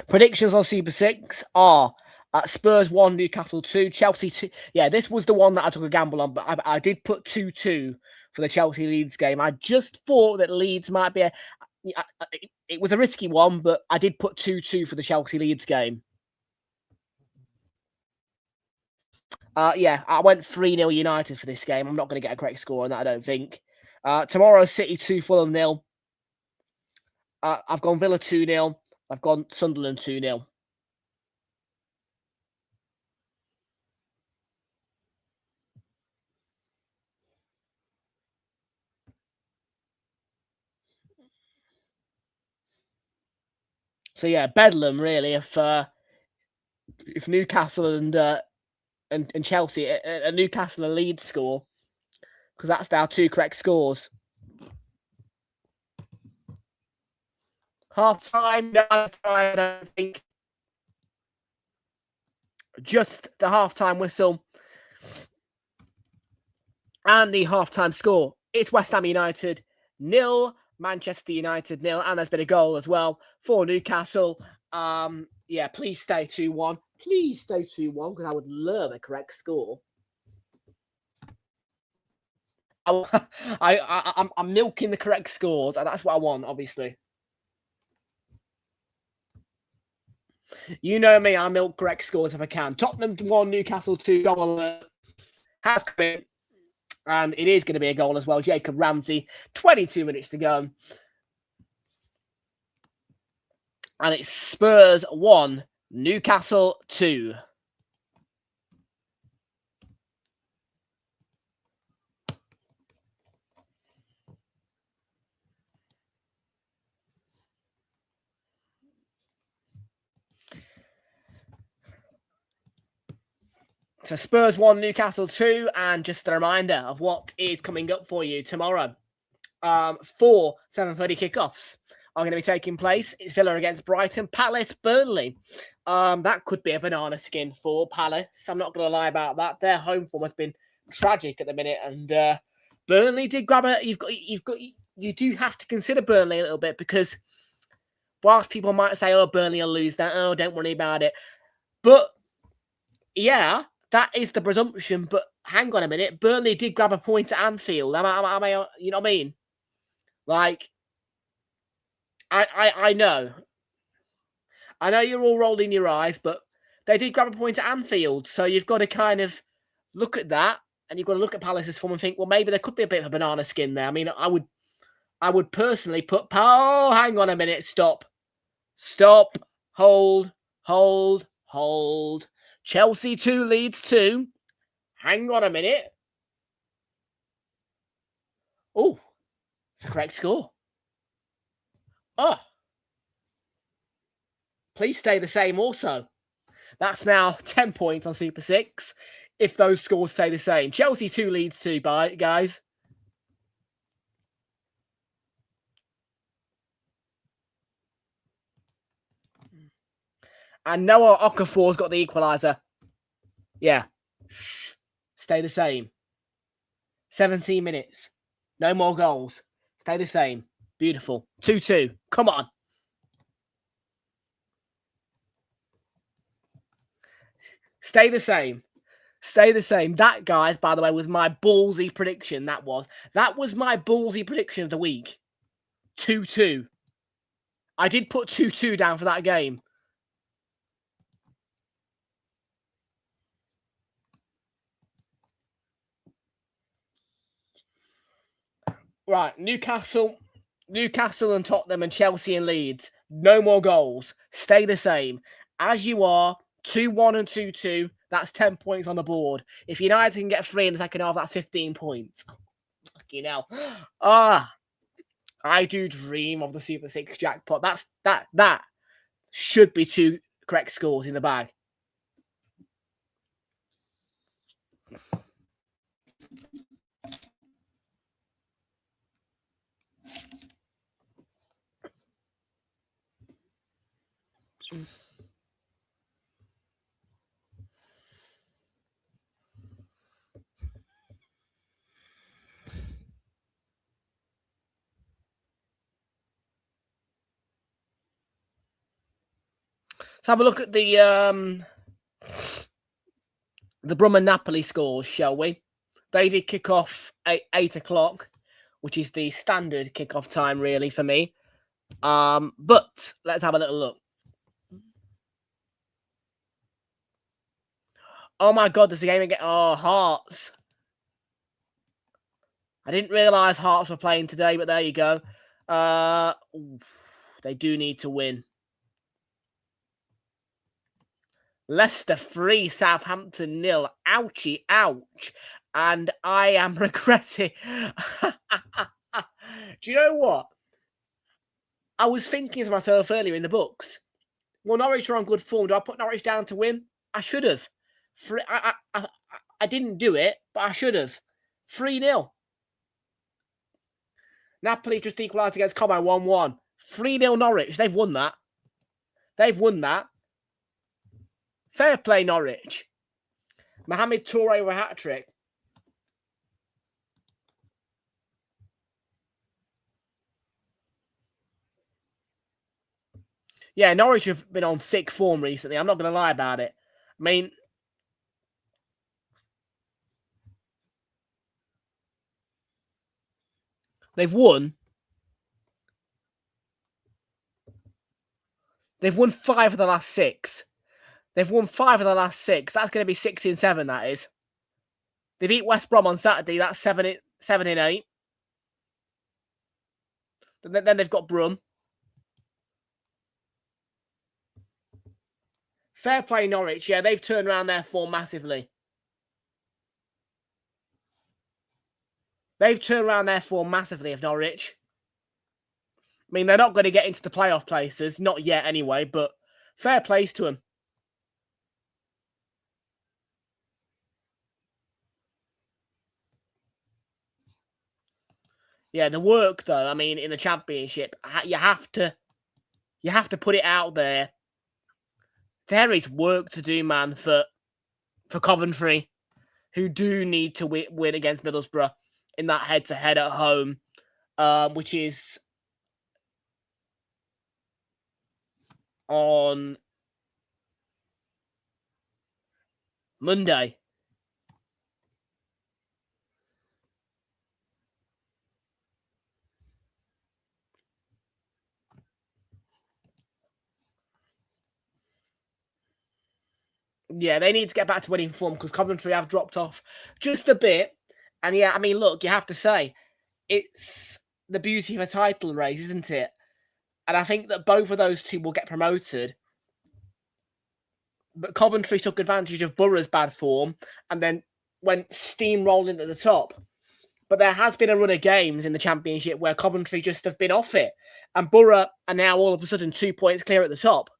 Speaker 2: Predictions on Super 6 are Spurs 1, Newcastle 2, Chelsea 2. Yeah, this was the one that I took a gamble on, but I did put 2-2 for the Chelsea-Leeds game. I just thought that Leeds might be it was a risky one, but I did put 2-2 for the Chelsea-Leeds game. Yeah, I went 3-0 United for this game. I'm not going to get a correct score on that, I don't think. Tomorrow, City 2, Fulham 0. I've gone Villa 2-0. I've gone Sunderland 2-0. So yeah, bedlam really. If Newcastle and Chelsea, a Newcastle and Leeds score, because that's now 2 correct scores. Half time, I don't think. Just the half-time whistle and the half-time score. It's West Ham United 0, Manchester United 0, and there's been a goal as well for Newcastle. Yeah, please stay 2-1. Please stay 2-1 because I would love a correct score. I'm milking the correct scores, and that's what I want, obviously. You know me, I milk correct scores if I can. Tottenham 1, Newcastle 2, goal alert has come in. And it is going to be a goal as well. Jacob Ramsey, 22 minutes to go. And it's Spurs 1, Newcastle 2. So Spurs 1, Newcastle 2, and just a reminder of what is coming up for you tomorrow. 4 7:30 kickoffs are going to be taking place. It's Villa against Brighton, Palace, Burnley. That could be a banana skin for Palace. I'm not going to lie about that. Their home form has been tragic at the minute, and Burnley did grab a. You do have to consider Burnley a little bit because whilst people might say, "Oh, Burnley will lose that," oh, don't worry about it. But yeah. That is the presumption, but hang on a minute. Burnley did grab a point at Anfield. Am I, you know what I mean? Like, I know. I know you're all rolling your eyes, but they did grab a point at Anfield. So you've got to kind of look at that, and you've got to look at Palace's form and think, well, maybe there could be a bit of a banana skin there. I mean, I would personally put, oh, hang on a minute. Stop. Hold. Chelsea 2, Leeds 2. Hang on a minute. Oh, it's the correct score. Oh. Please stay the same also. That's now 10 points on Super 6 if those scores stay the same. Chelsea 2, Leeds 2, guys. And Noah Okafor's got the equaliser. Yeah. Stay the same. 17 minutes. No more goals. Stay the same. Beautiful. 2-2. Come on. Stay the same. Stay the same. That, guys, by the way, was my ballsy prediction. That was my ballsy prediction of the week. 2-2. I did put 2-2 down for that game. Right, Newcastle and Tottenham and Chelsea and Leeds. No more goals. Stay the same. As you are, 2-1 and 2-2. That's 10 points on the board. If United can get 3 in the second half, that's 15 points. Fucking hell. I do dream of the Super 6 jackpot. That should be 2 correct scores in the bag. Let's have a look at the Brum and Napoli scores, shall we? They did kick off at 8 o'clock, which is the standard kickoff time, really, for me. But let's have a little look. Oh my God, there's a game again. Oh, Hearts. I didn't realise Hearts were playing today, but there you go. They do need to win. Leicester 3, Southampton 0. Ouchie, ouch. And I am regretting. Do you know what? I was thinking to myself earlier in the books, well, Norwich are on good form. Do I put Norwich down to win? I should have. I didn't do it, but I should have. 3-0. Napoli just equalised against Como 1-1. 3-0 Norwich. They've won that. They've won that. Fair play, Norwich. Mohamed Toure with a hat-trick. Yeah, Norwich have been on sick form recently. I'm not going to lie about it. I mean, they've won. They've won 5 of the last 6. They've won 5 of the last 6. That's going to be 16-7, that is. They beat West Brom on Saturday. That's 7-8. Then they've got Brum. Fair play, Norwich. Yeah, they've turned around their form massively. They've turned around their form massively of Norwich. I mean, they're not going to get into the playoff places. Not yet, anyway, but fair plays to them. Yeah, the work, though, I mean, in the Championship, you have to put it out there. There is work to do, man, for Coventry, who do need to win against Middlesbrough in that head-to-head at home, which is on Monday. Yeah, they need to get back to winning form because Coventry have dropped off just a bit. And yeah, I mean, look, you have to say, it's the beauty of a title race, isn't it? And I think that both of those two will get promoted. But Coventry took advantage of Borough's bad form and then went steamrolling at the top. But there has been a run of games in the Championship where Coventry just have been off it. And Borough are now all of a sudden 2 points clear at the top.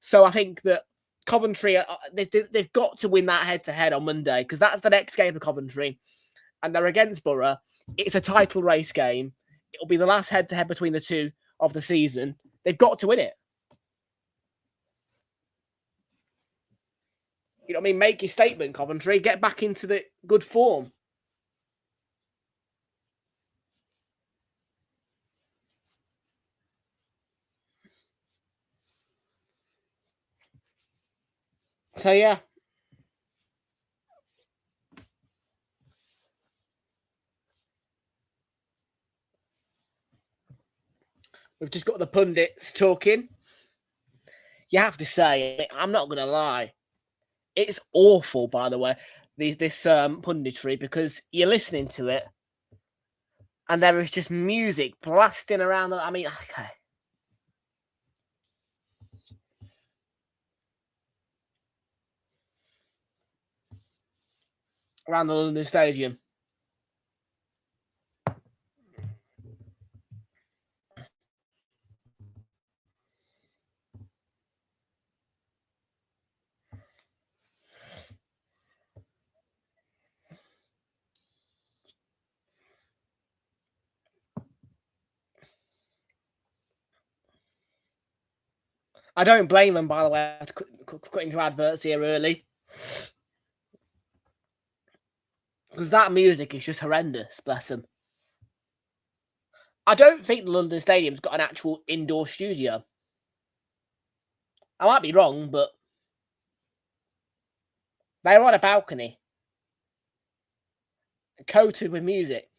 Speaker 2: So I think that Coventry, they've got to win that head-to-head on Monday because that's the next game for Coventry. And they're against Borough. It's a title race game. It'll be the last head-to-head between the two of the season. They've got to win it. You know what I mean? Make your statement, Coventry. Get back into the good form. So, yeah. We've just got the pundits talking. You have to say, I'm not going to lie. It's awful, by the way, this punditry, because you're listening to it and there is just music blasting around. I mean, okay. Around the London Stadium. I don't blame them, by the way, cutting to adverts here early. Because that music is just horrendous, bless them. I don't think the London Stadium's got an actual indoor studio. I might be wrong, but they're on a balcony. coated with music.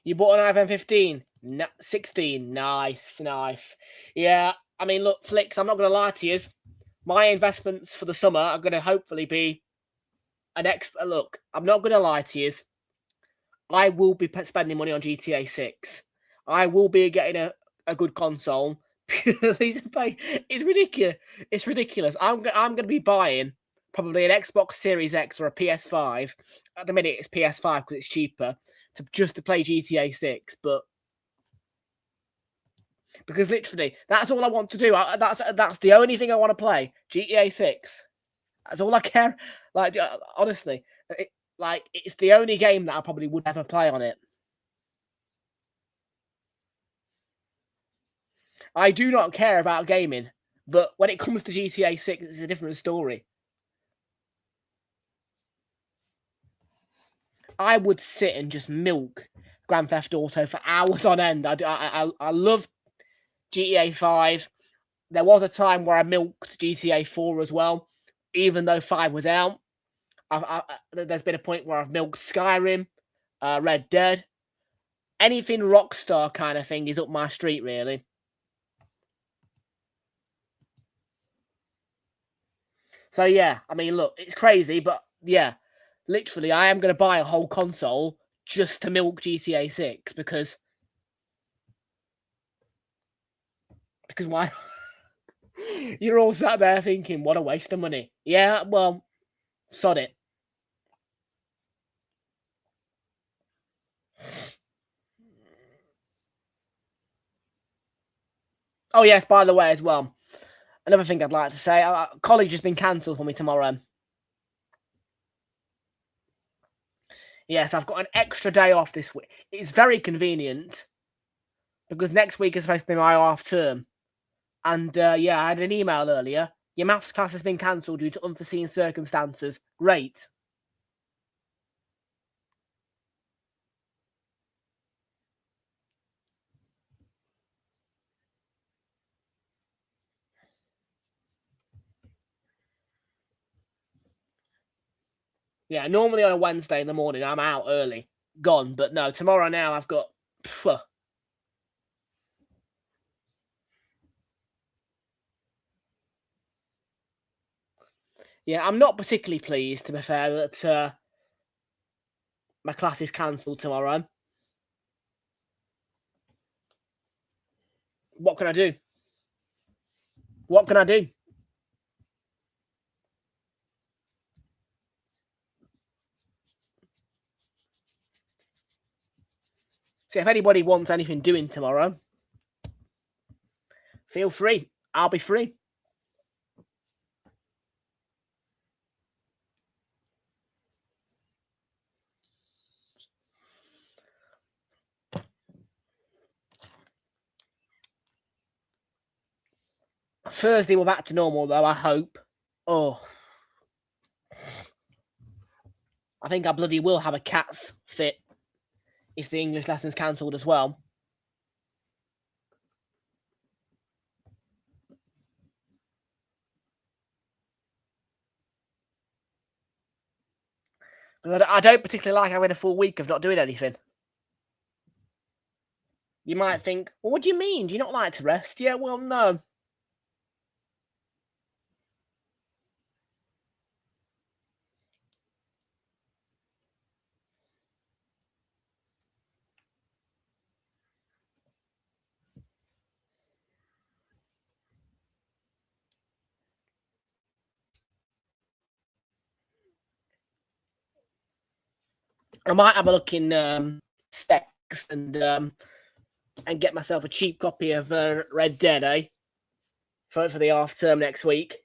Speaker 2: You bought an iPhone 15? 16. Nice. Yeah, I mean, look, Flicks, I'm not going to lie to you. My investments for the summer are going to hopefully be look, I'm not going to lie to you. I will be spending money on GTA 6. I will be getting a good console. It's ridiculous. It's ridiculous. I'm going to be buying probably an Xbox Series X or a PS5. At the minute, it's PS5 because it's cheaper to play GTA 6. But because literally, that's all I want to do. That's the only thing I want to play. GTA 6. That's all I care. Like, honestly, it's the only game that I probably would ever play on it. I do not care about gaming, but when it comes to GTA 6, it's a different story. I would sit and just milk Grand Theft Auto for hours on end. I love GTA 5. There was a time where I milked GTA 4 as well, even though 5 was out. There's been a point where I've milked Skyrim, Red Dead. Anything Rockstar kind of thing is up my street, really. So, yeah, I mean, look, it's crazy, but yeah, literally, I am going to buy a whole console just to milk GTA 6 because why? You're all sat there thinking, what a waste of money. Yeah, well, sod it. Oh, yes, by the way, as well, another thing I'd like to say, college has been cancelled for me tomorrow. Yes, I've got an extra day off this week. It's very convenient because next week is supposed to be my half term. And yeah, I had an email earlier. Your maths class has been cancelled due to unforeseen circumstances. Great. Yeah, normally on a Wednesday in the morning, I'm out early, gone. But no, tomorrow now I've got... Yeah, I'm not particularly pleased, to be fair, that my class is cancelled tomorrow. What can I do? What can I do? So if anybody wants anything doing tomorrow, feel free. I'll be free. Thursday we're back to normal, though, I hope. Oh. I think I bloody will have a cat's fit if the English lesson's cancelled as well. I don't particularly like having a full week of not doing anything. You might think, well, what do you mean? Do you not like to rest? Yeah, well, no. I might have a look in specs and get myself a cheap copy of Red Dead, for the half term next week,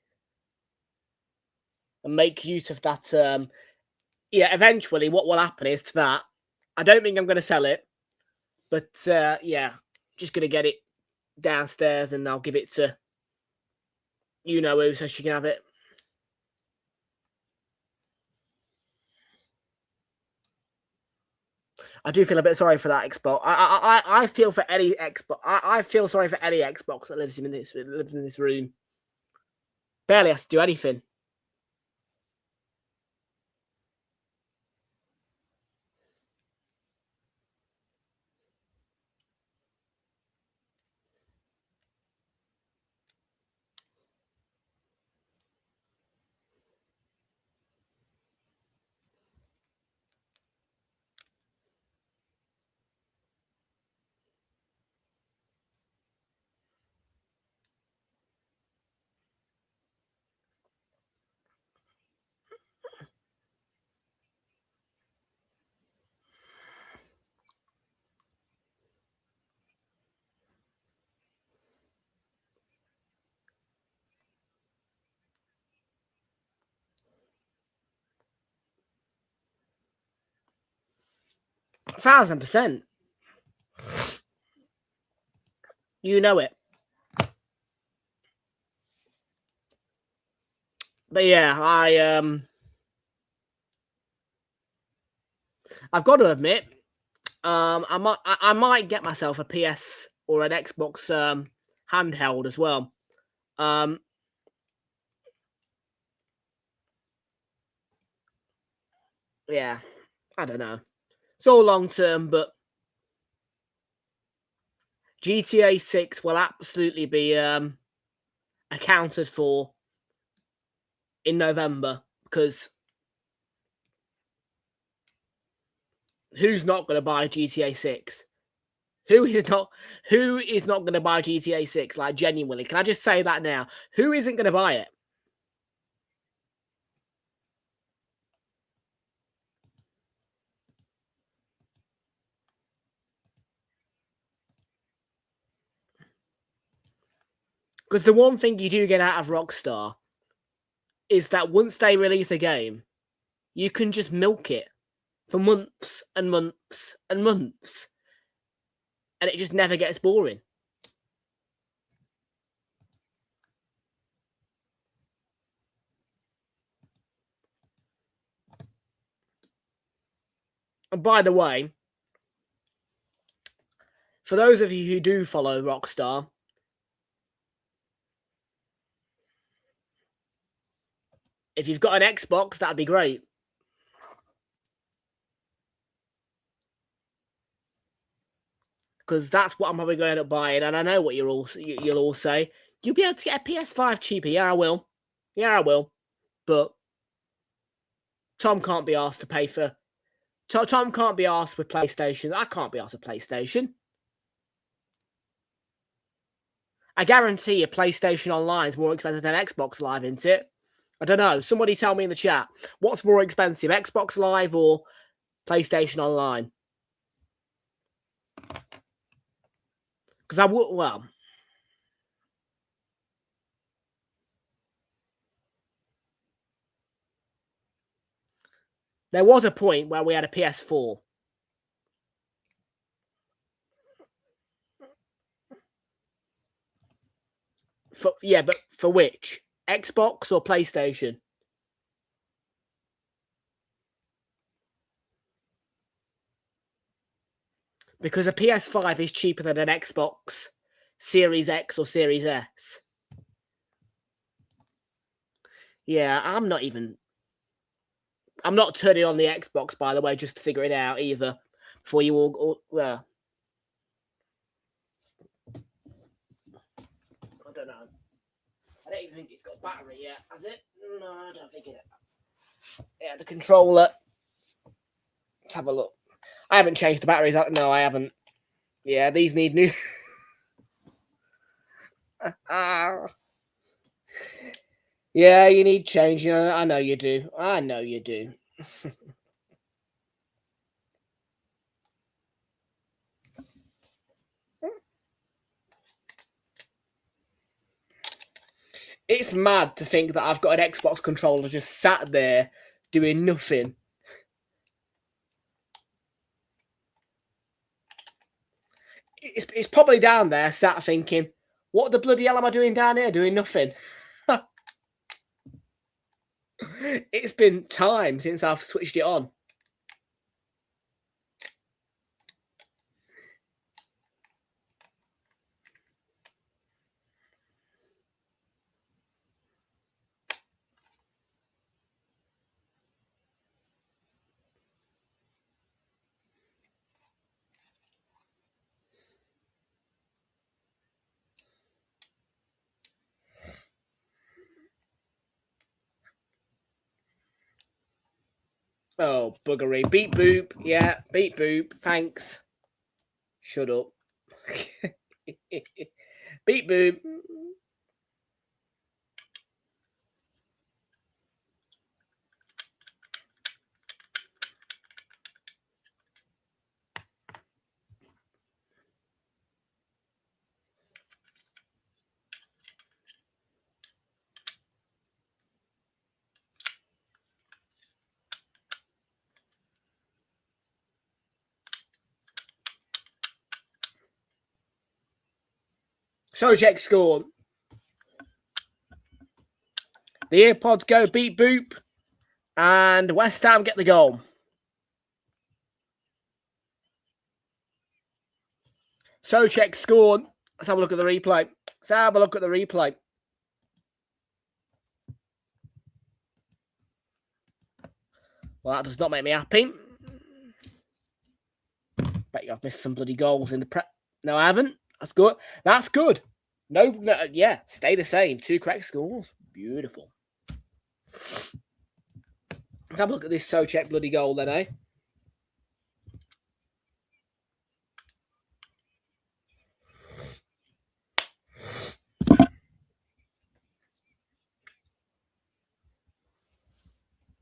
Speaker 2: and make use of that. Yeah, eventually, what will happen is to that. I don't think I'm going to sell it, but yeah, just going to get it downstairs, and I'll give it to you know who, so she can have it. I do feel a bit sorry for that Xbox. I feel for any Xbox. I feel sorry for any Xbox that lives in this room. Barely has to do anything. %1,000%. You know it. But yeah, I've got to admit, I might get myself a PS or an Xbox handheld as well. Yeah, I don't know. It's all long term, but GTA 6 will absolutely be accounted for in November, because who's not going to buy GTA 6? Who is not going to buy GTA 6? Like, genuinely, can I just say that now? Who isn't going to buy it? Because the one thing you do get out of Rockstar is that once they release a game, you can just milk it for months and months and months, and it just never gets boring. And by the way, for those of you who do follow Rockstar, if you've got an Xbox, that'd be great. Because that's what I'm probably going to end up buying. And I know what you'll all say. You'll be able to get a PS5 cheaper. Yeah, I will. Yeah, I will. But Tom can't be asked to pay for... Tom can't be asked with PlayStation. I can't be asked with PlayStation. I guarantee you PlayStation Online is more expensive than Xbox Live, isn't it? I don't know. Somebody tell me in the chat. What's more expensive, Xbox Live or PlayStation Online? Because I would... Well... There was a point where we had a PS4. But for which? Xbox or PlayStation? Because a PS5 is cheaper than an Xbox Series X or Series S. Yeah, I'm not turning on the Xbox, by the way, just to figure it out either. Before you all well, I don't know. I don't even think it's got battery yet, has it? No, I don't think it. Yeah, the controller. Let's have a look. I haven't changed the batteries. No, I haven't. Yeah, these need new. Yeah, you need change. I know you do. I know you do. It's mad to think that I've got an Xbox controller just sat there doing nothing. It's probably down there sat thinking, what the bloody hell am I doing down here doing nothing? It's been time since I've switched it on. Oh, buggery. Beep boop. Yeah, beep boop. Thanks. Shut up. Beep boop. Sojek scored. The earpods go beep boop. And West Ham get the goal. Sojek scored. Let's have a look at the replay. Well, that does not make me happy. Bet you I've missed some bloody goals in the prep. No, I haven't. That's good. That's good. No, yeah, stay the same. 2 correct scores. Beautiful. Let's have a look at this Sojek bloody goal then, eh?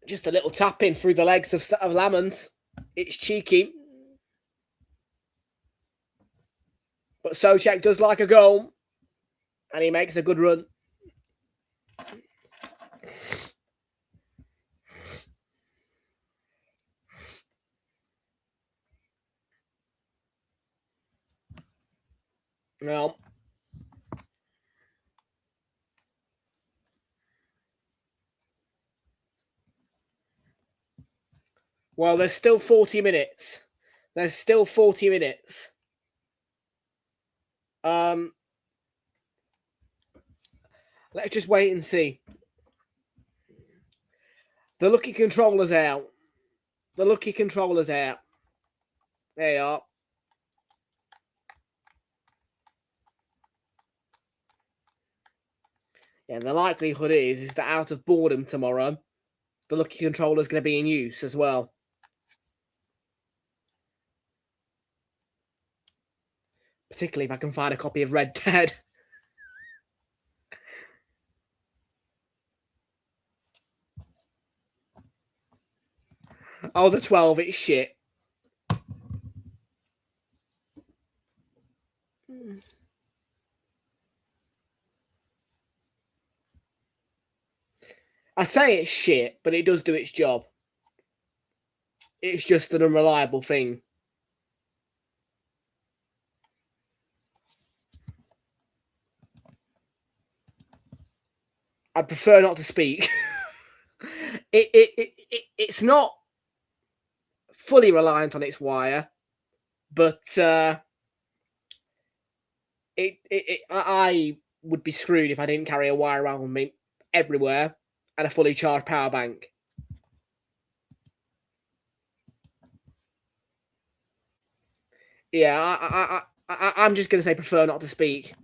Speaker 2: Just a little tap in through the legs of Lamons. It's cheeky. But Sojek does like a goal. And he makes a good run. No. Well, there's still 40 minutes. Let's just wait and see. The lucky controller's out. There you are. Yeah, the likelihood is that out of boredom tomorrow, the lucky controller's going to be in use as well. Particularly if I can find a copy of Red Dead. Oh, the 12, it's shit. I say it's shit, but it does do its job. It's just an unreliable thing. I'd prefer not to speak. It's not fully reliant on its wire, but I would be screwed if I didn't carry a wire around with me everywhere and a fully charged power bank. Yeah, I'm just going to say prefer not to speak.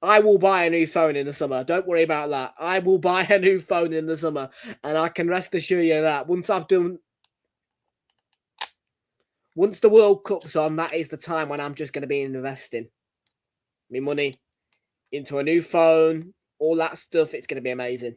Speaker 2: I will buy a new phone in the summer. Don't worry about that. I will buy a new phone in the summer, and I can rest assured you that once the World Cup's on, that is the time when I'm just going to be investing my money into a new phone, all that stuff. It's going to be amazing.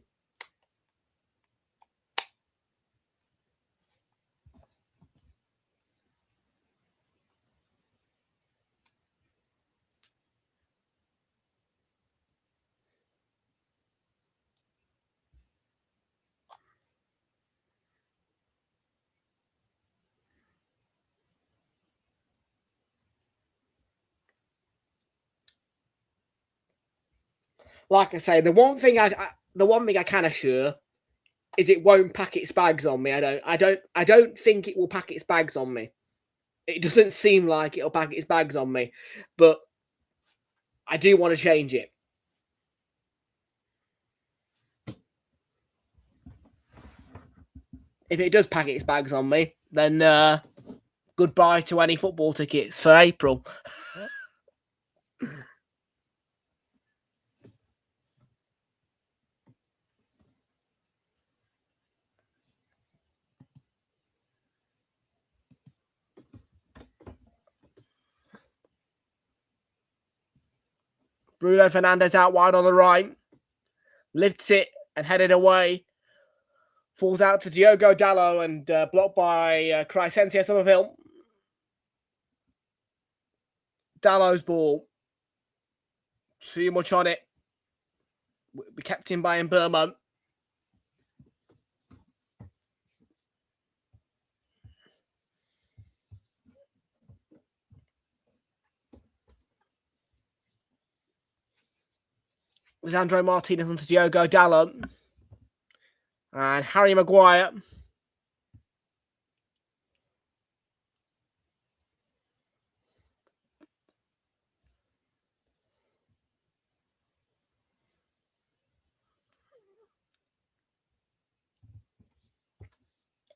Speaker 2: Like I say, the one thing I can assure is it won't pack its bags on me. I don't think it will pack its bags on me. It doesn't seem like it'll pack its bags on me, but I do want to change it. If it does pack its bags on me, then goodbye to any football tickets for April. Bruno Fernandes out wide on the right. Lifts it and headed away. Falls out to Diogo Dalot and blocked by Crescencio Somerville. Dalot's ball. Too much on it. We kept him by Mbermo. Lisandro Martinez onto Diogo Dalot. And Harry Maguire.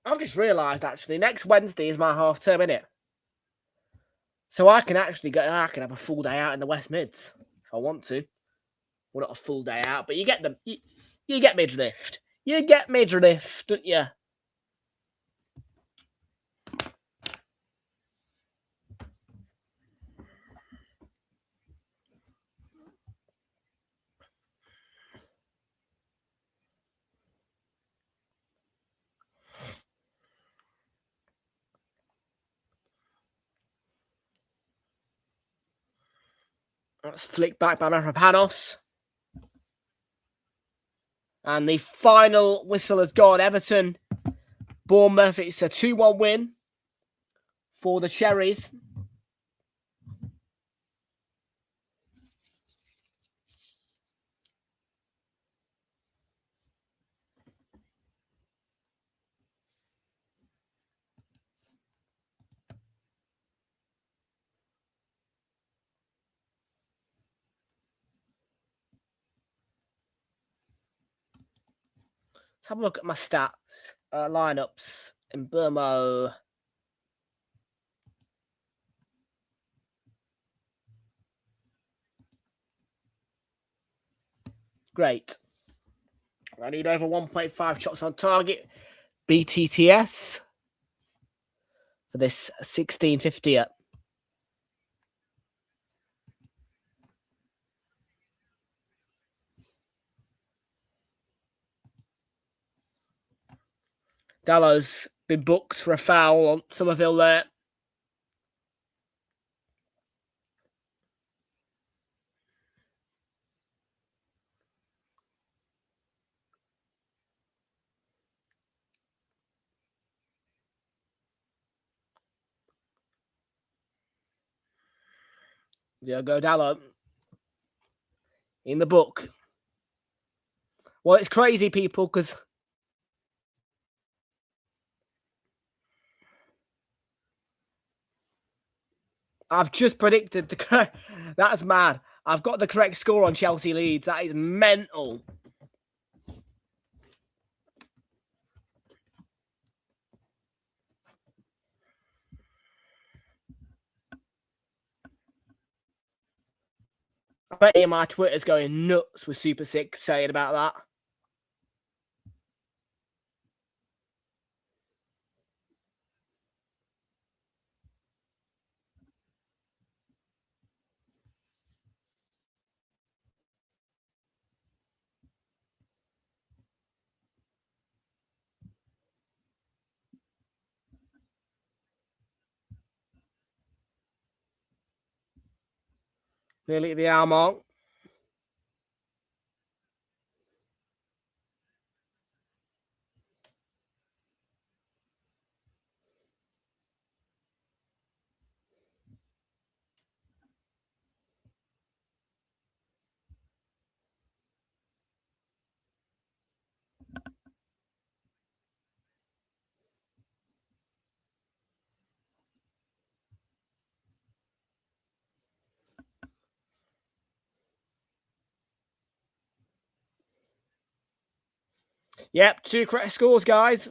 Speaker 2: I've just realised, actually, next Wednesday is my half term, innit? So I can actually have a full day out in the West Mids if I want to. Well, not a full day out, but you get the you get me drift. You get me drift, don't you? That's flicked back by Mavropanos. And the final whistle has gone. Everton, Bournemouth. It's a 2-1 win for the Cherries. Let's have a look at my stats, lineups in Burmo. Great. I need over 1.5 shots on target. BTTS for this 1650. Dallow's been booked for a foul on Somerville there. Diogo Dalot in the book. Well, it's crazy, people, because I've just predicted the correct. That's mad. I've got the correct score on Chelsea Leeds. That is mental. I bet my Twitter's going nuts with Super 6 saying about that. Nearly at the hour mark. Yep, 2 correct scores, guys.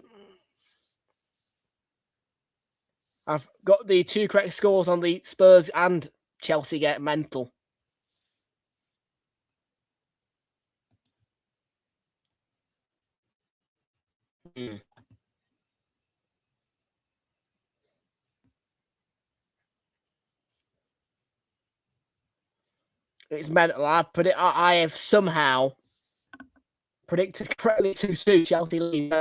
Speaker 2: I've got the 2 correct scores on the Spurs and Chelsea get mental. It's mental. I have somehow predicted correctly 2-2 Chelsea lead.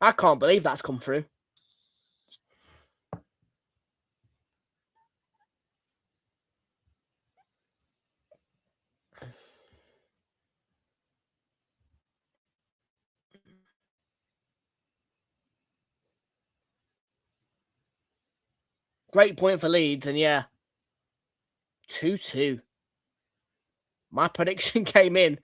Speaker 2: I can't believe that's come through. Great point for Leeds, and yeah, 2-2. My prediction came in.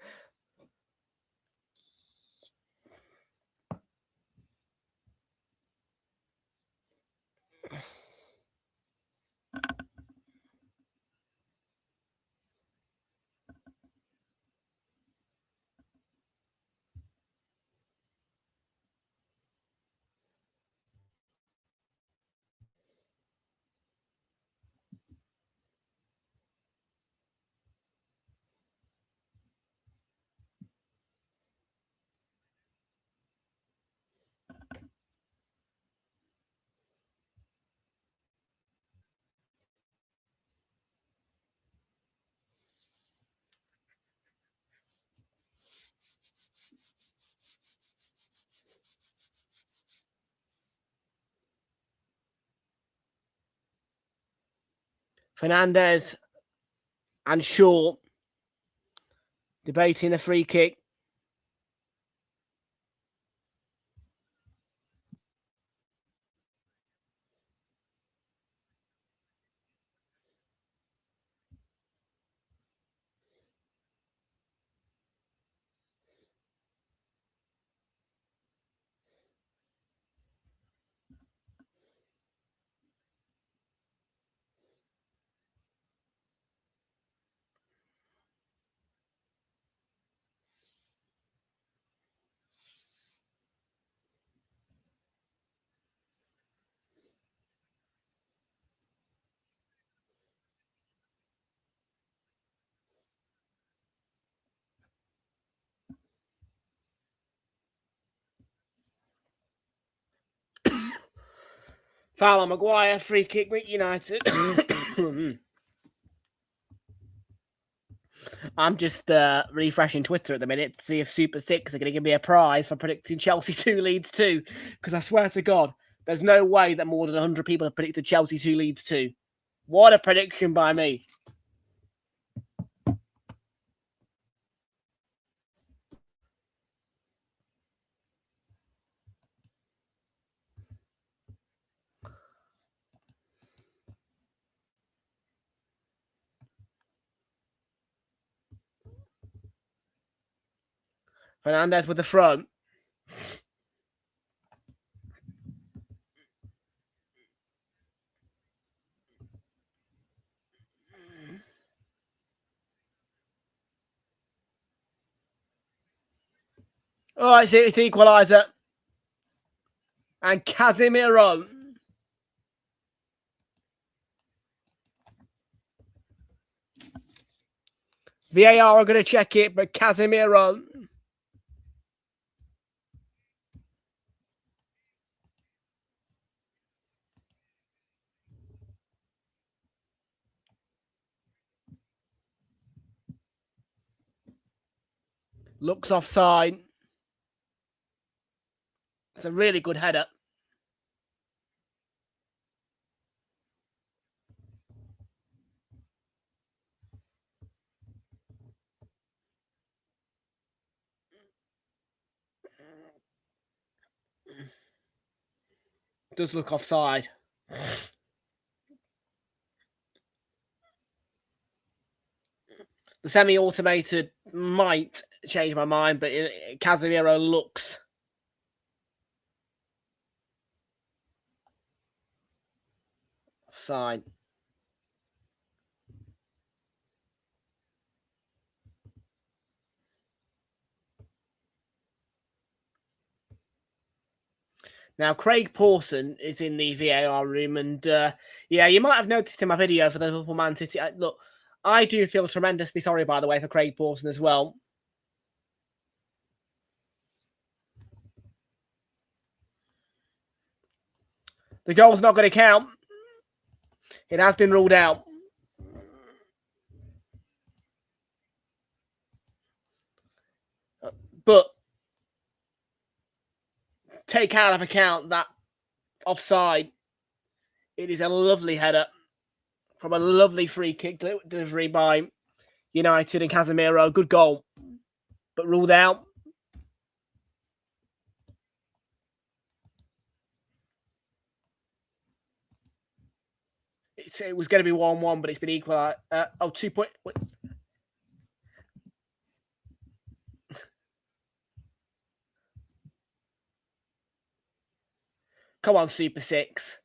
Speaker 2: Fernandez and Shaw debating a free kick. Foul on Maguire, free kick, United. I'm just refreshing Twitter at the minute to see if Super 6 are going to give me a prize for predicting Chelsea 2 Leeds 2. Because I swear to God, there's no way that more than 100 people have predicted Chelsea 2 Leeds 2. What a prediction by me. Fernandez with the front. Oh, it's equaliser. And Casemiro. VAR are going to check it, but Casemiro. Looks offside. It's a really good header. Does look offside. The semi-automated might change my mind, but Casemiro looks offside. Now, Craig Pawson is in the VAR room, and yeah, you might have noticed in my video for the Liverpool Man City. Look, I do feel tremendously sorry, by the way, for Craig Pawson as well. The goal's not going to count. It has been ruled out. But take out of account that offside. It is a lovely header from a lovely free kick delivery by United and Casemiro. Good goal, but ruled out. It was going to be 1-1, but it's been equalised. 2 point. Wait. Come on, Super 6.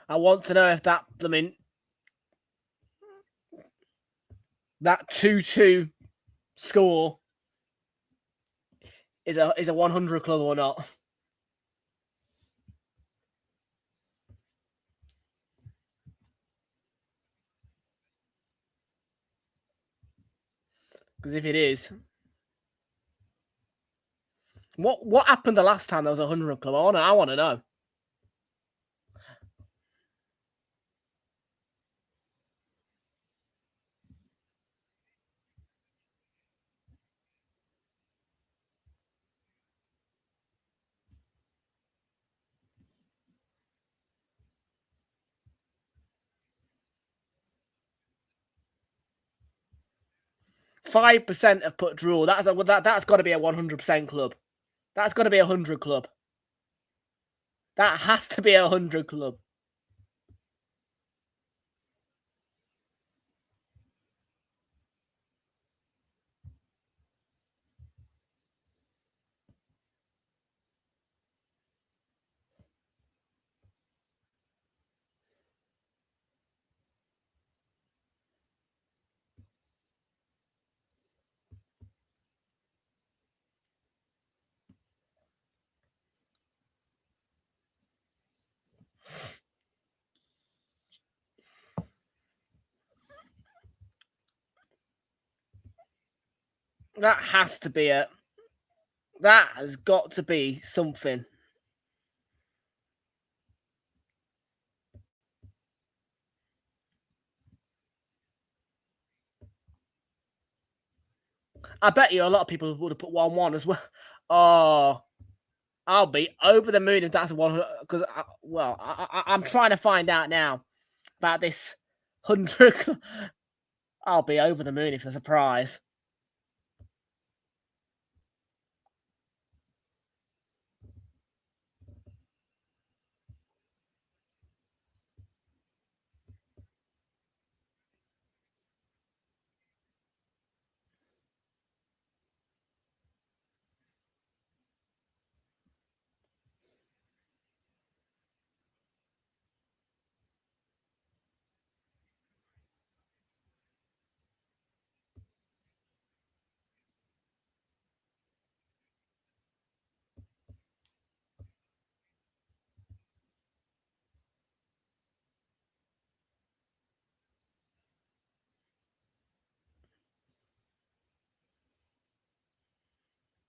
Speaker 2: I want to know if that 2-2 score is a 100 club or not. Because if it is, what happened the last time there was a 100 club? I want to know. %5 have put draw. That's got to be a 100% club. That's got to be a 100 club. That has to be a 100 club. That has to be it. That has got to be something. I bet you a lot of people would have put 1-1 as well. Oh, I'll be over the moon if that's a 100. Because, I'm trying to find out now about this 100. I'll be over the moon if there's a prize.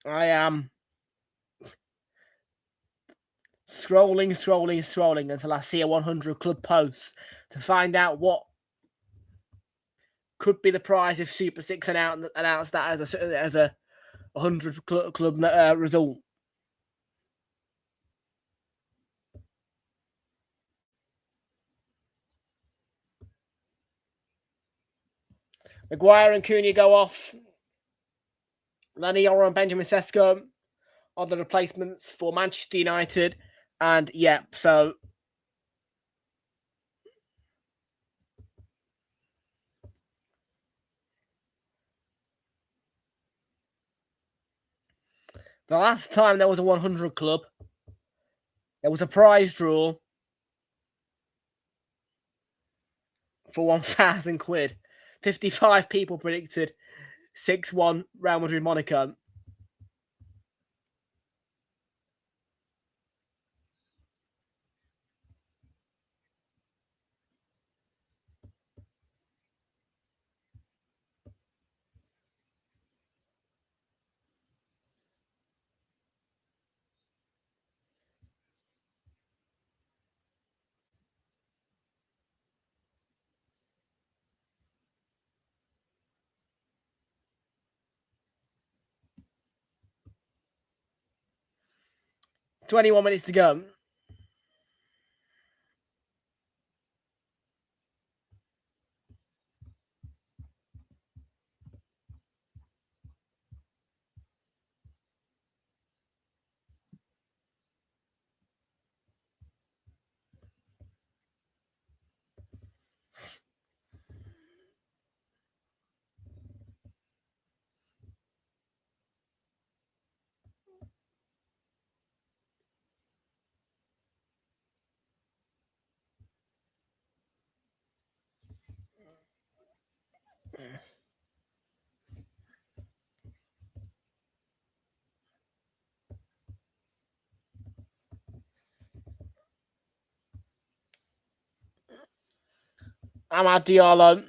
Speaker 2: I am scrolling until I see a 100 club post to find out what could be the prize if Super 6 announced that as a 100 club result. Maguire and Cunha go off. Laniora and Benjamin Sesko are the replacements for Manchester United. And so the last time there was a 100 club, there was a prize draw. for 1,000 quid. 55 people predicted 6-1 Real Madrid Monaco. "21 minutes to go." Amad Diallo.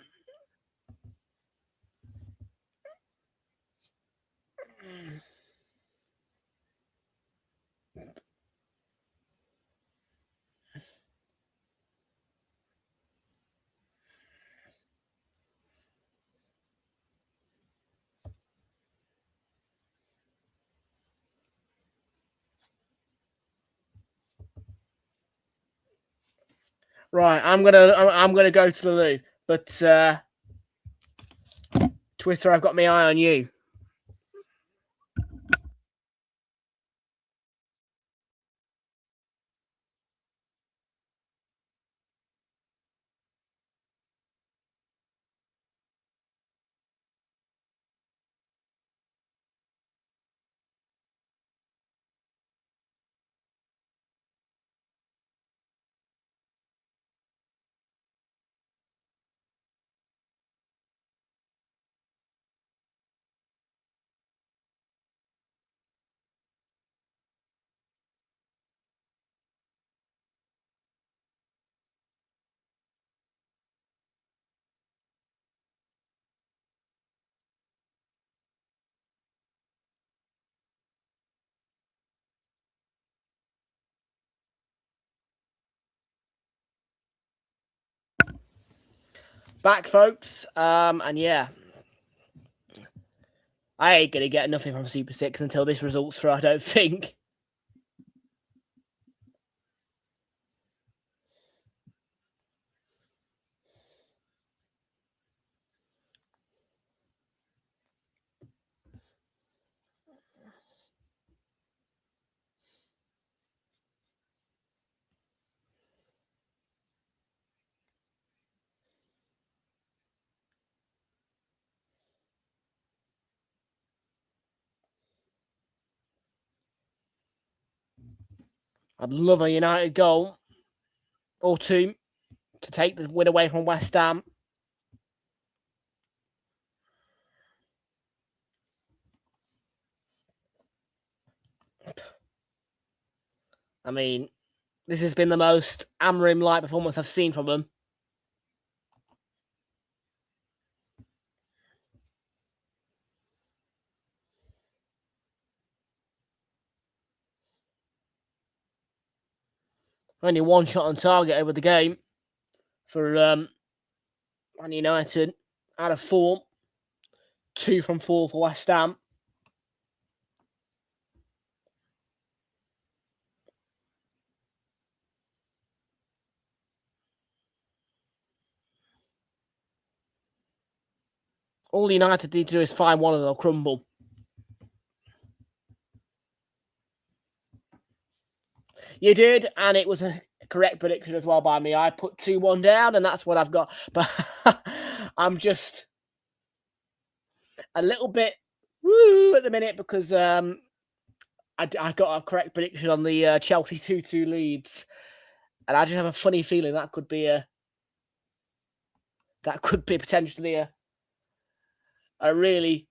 Speaker 2: Right, I'm gonna go to the loo, but Twitter, I've got my eye on you. Back, folks, and yeah, I ain't gonna get nothing from Super 6 until this results through, I don't think. I'd love a United goal or two to take the win away from West Ham. I mean, this has been the most Amorim-like performance I've seen from them. Only one shot on target over the game for Man United out of 4. 2 from 4 for West Ham. All United need to do is find one and they'll crumble. You did, and it was a correct prediction as well by me. I put 2-1 down, and that's what I've got. But I'm just a little bit woo at the minute because I got a correct prediction on the Chelsea 2-2 Leeds. And I just have a funny feeling that could be a that could be potentially a really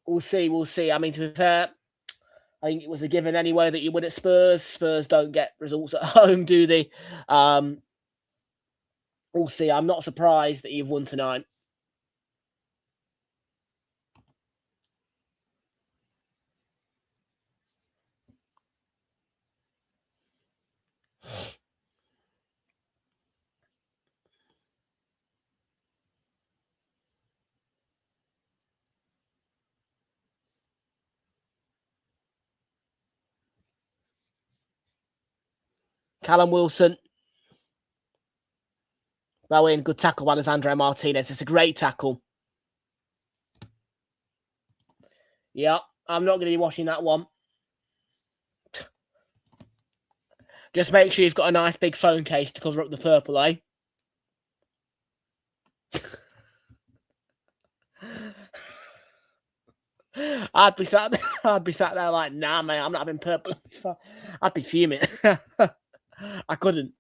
Speaker 2: we'll see. I mean, to be fair, I think it was a given anyway that you win at Spurs. Spurs don't get results at home, do they? We'll see. I'm not surprised that you've won tonight. Callum Wilson. Bowen, good tackle by Alessandro Martinez. It's a great tackle. Yeah, I'm not going to be watching that one. Just make sure you've got a nice big phone case to cover up the purple, eh? I'd be sat there like, nah, mate, I'm not having purple. I'd be fuming. I couldn't.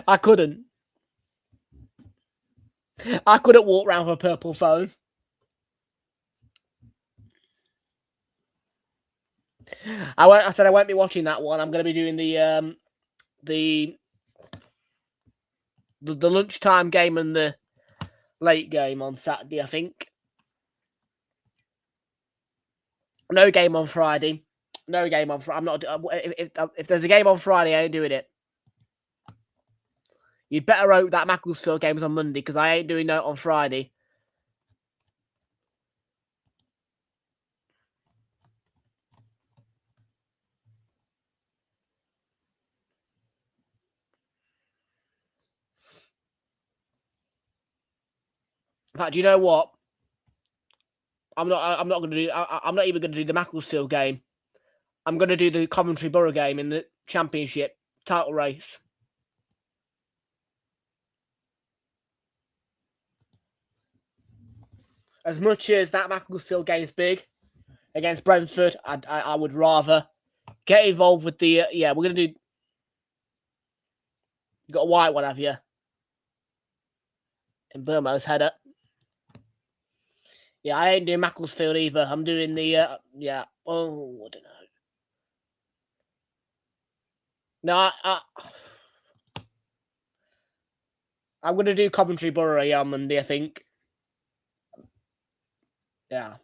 Speaker 2: I couldn't walk around with a purple phone. I said I won't be watching that one. I'm going to be doing the lunchtime game and the late game on Saturday, I think. No game on Friday. No game on Friday. I'm not. If there's a game on Friday, I ain't doing it. You'd better hope that Macclesfield game's on Monday because I ain't doing that on Friday. In fact, do you know what? I'm not going to do. I'm not even going to do the Macclesfield game. I'm going to do the Coventry Borough game in the Championship title race. As much as that Macclesfield game is big against Brentford, I would rather get involved with the. Yeah, we're going to do. You got a white one, have you? In Burmo's header. Yeah, I ain't doing Macclesfield either. I'm doing the. Yeah. Oh, I don't know. No, I'm going to do Coventry Borough on Monday, I think. Yeah.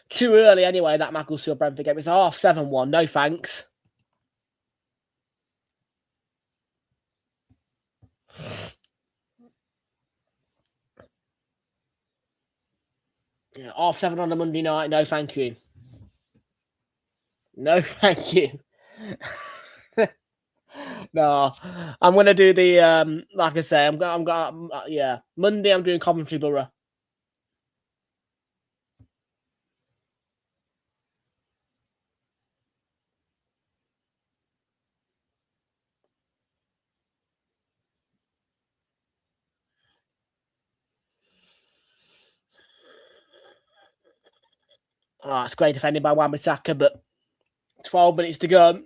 Speaker 2: Too early anyway, that Macclesfield Brentford game. It's a 7:30. No thanks. Yeah, 7:30 on a Monday night. No, thank you. No, thank you. No, I'm gonna do the like I say, yeah. Monday I'm doing Coventry Borough. Oh, it's great defending by Wan-Bissaka, but 12 minutes to go.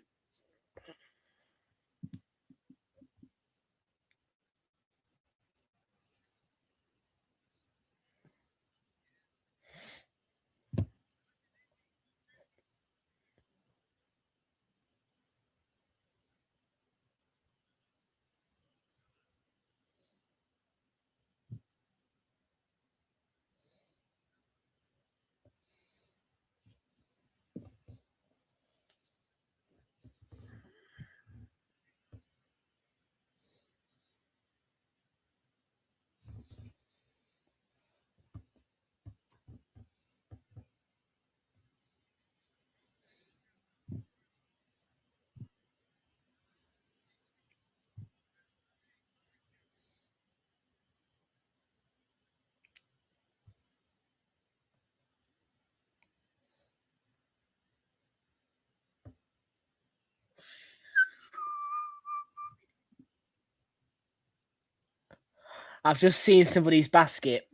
Speaker 2: I've just seen somebody's basket.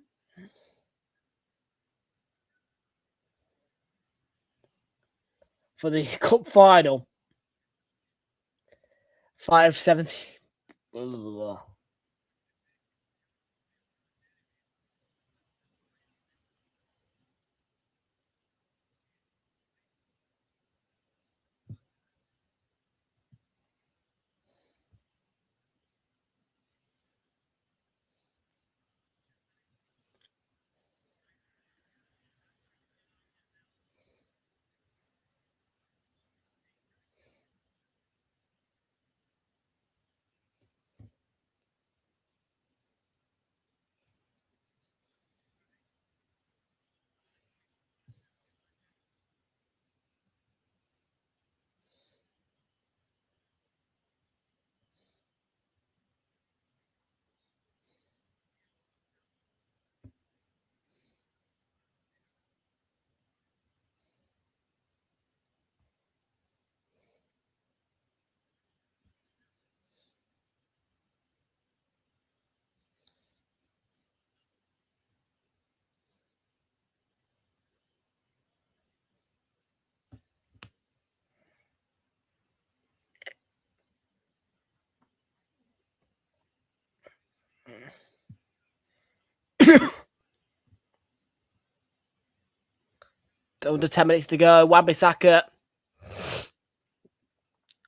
Speaker 2: For the cup final. 570. Under 10 minutes to go. Wan-Bissaka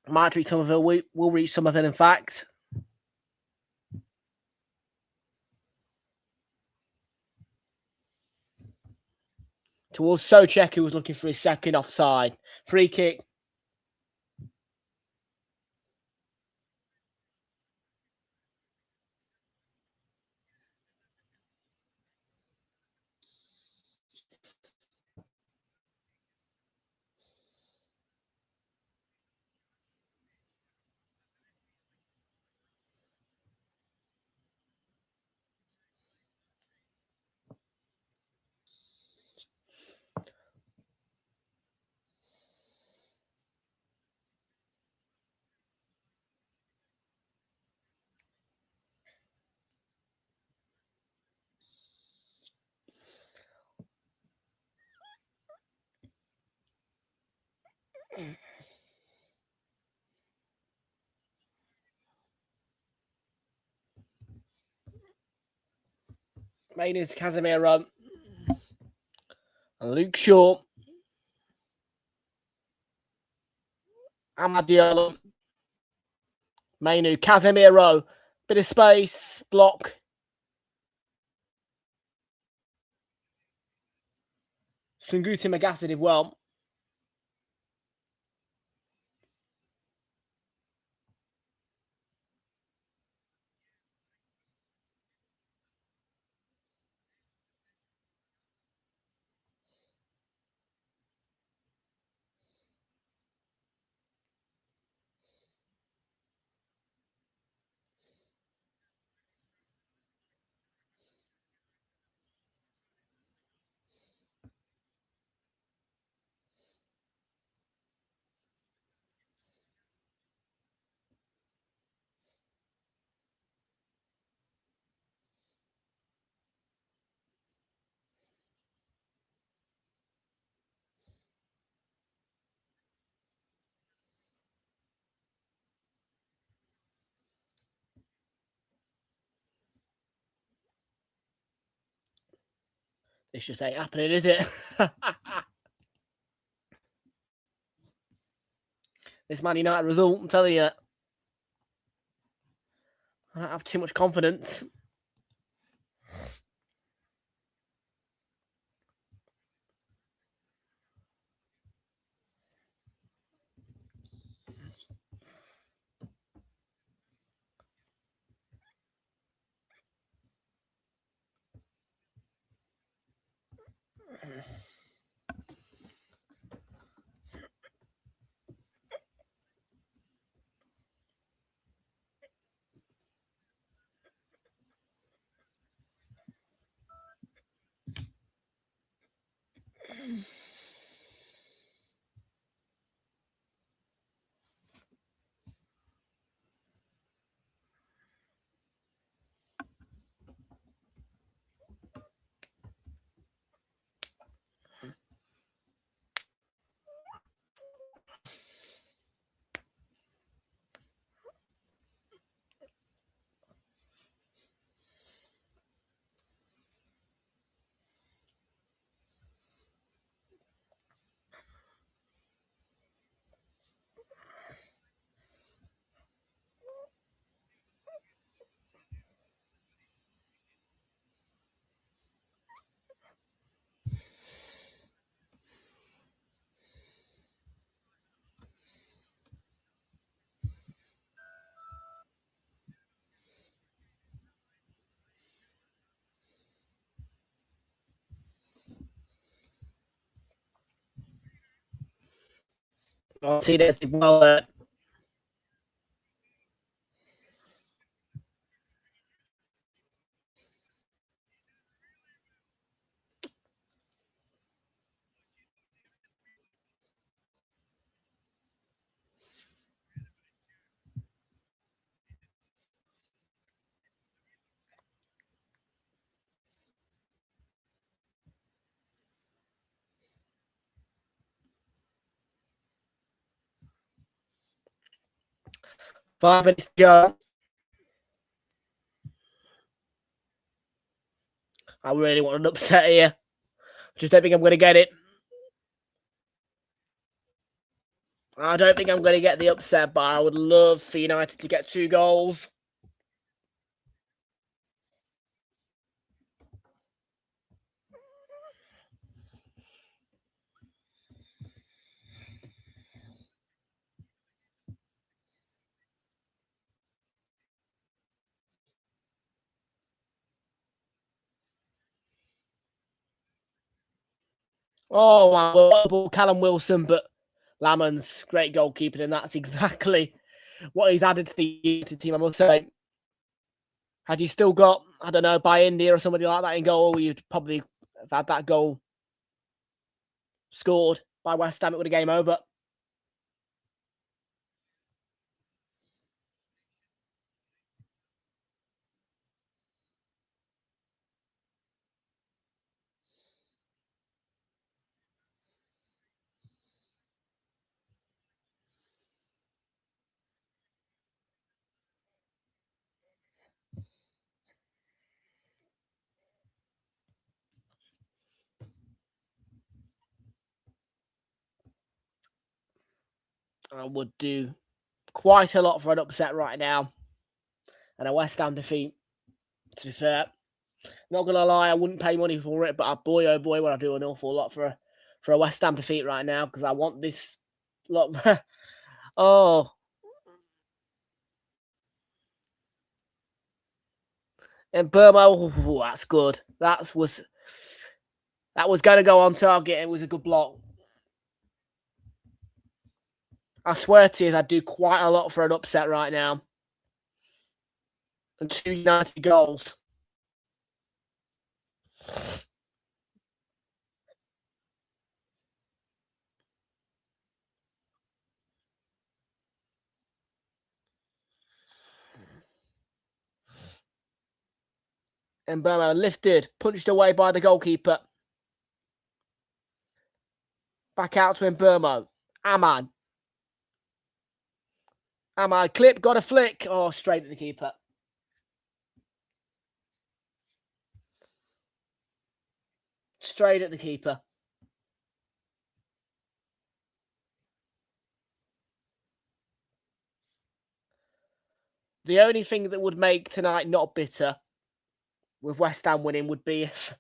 Speaker 2: might reach Somerville. Will reach Somerville, in fact. Towards Souček, who was looking for his second offside. Free kick. Mainoo to Casemiro. And Luke Shaw. Amad Diallo. Mainoo, Casemiro. Bit of space. Block. Sunguti Magasa did well. This just ain't happening, is it? This Man United result, I'm telling you. I don't have too much confidence. Oh, see, there's well. 5 minutes to go. I really want an upset here. Just don't think I'm going to get it. I don't think I'm going to get the upset, but I would love for United to get 2 goals. Oh, wow. Callum Wilson, but Lamon's great goalkeeper, and that's exactly what he's added to the United team, I must say. Had you still got, I don't know, by India or somebody like that in goal, you'd probably have had that goal scored by West Ham. It would have game over. I would do quite a lot for an upset right now. And a West Ham defeat, to be fair. Not going to lie, I wouldn't pay money for it, but boy, oh boy, would I do an awful lot for a West Ham defeat right now, because I want this. Look, oh. And Burma, oh, that's good. That was going to go on target. It was a good block. I swear to you, I'd do quite a lot for an upset right now. And 2 United goals. And Burma lifted, punched away by the goalkeeper. Back out to Burma. Aman. Clip, got a flick. Oh, straight at the keeper. Straight at the keeper. The only thing that would make tonight not bitter with West Ham winning would be if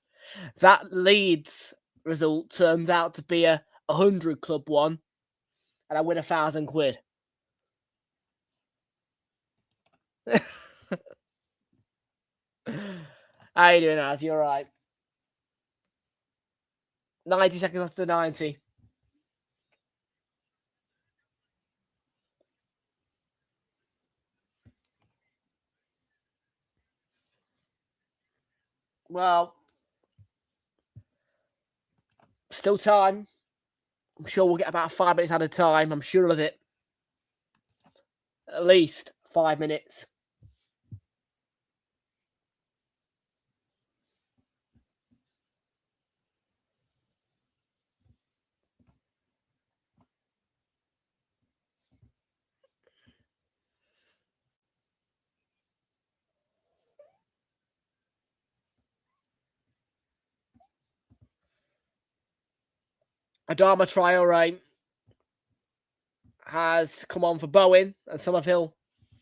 Speaker 2: that Leeds result turns out to be a 100 club one and I win £1,000. How you doing, Az? You're right. 90 seconds after 90. Well, still time. I'm sure we'll get about 5 minutes at a time. I'm sure of it. At least 5 minutes. Adama Traore has come on for Bowen, and Summerville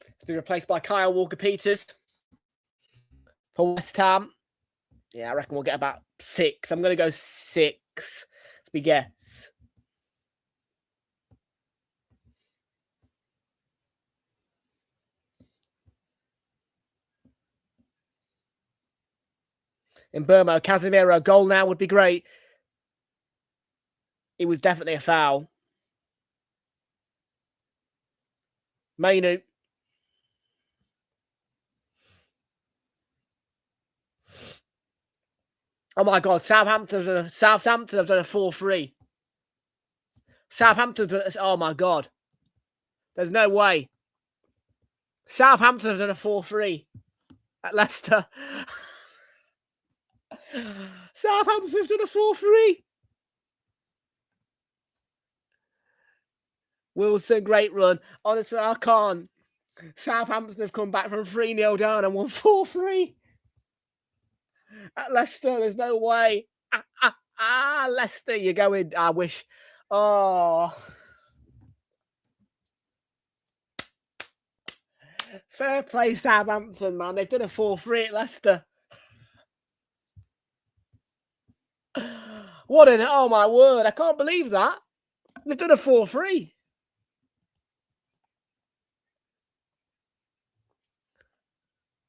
Speaker 2: has been replaced by Kyle Walker-Peters for West Ham. Yeah, I reckon we'll get about 6. I'm going to go 6 as we guess. In Burma, Casemiro, goal now would be great. It was definitely a foul. Mainu. Oh my God, Southampton have done a 4-3. Southampton, oh my God. There's no way. Southampton have done a 4-3 at Leicester. Southampton have done a 4-3. Wilson, great run. Honestly, I can't. Southampton have come back from 3-0 down and won 4-3. At Leicester, there's no way. Leicester, you're going. I wish. Oh. Fair play, Southampton, man. They've done a 4-3 at Leicester. What an. Oh, my word. I can't believe that. They've done a 4-3.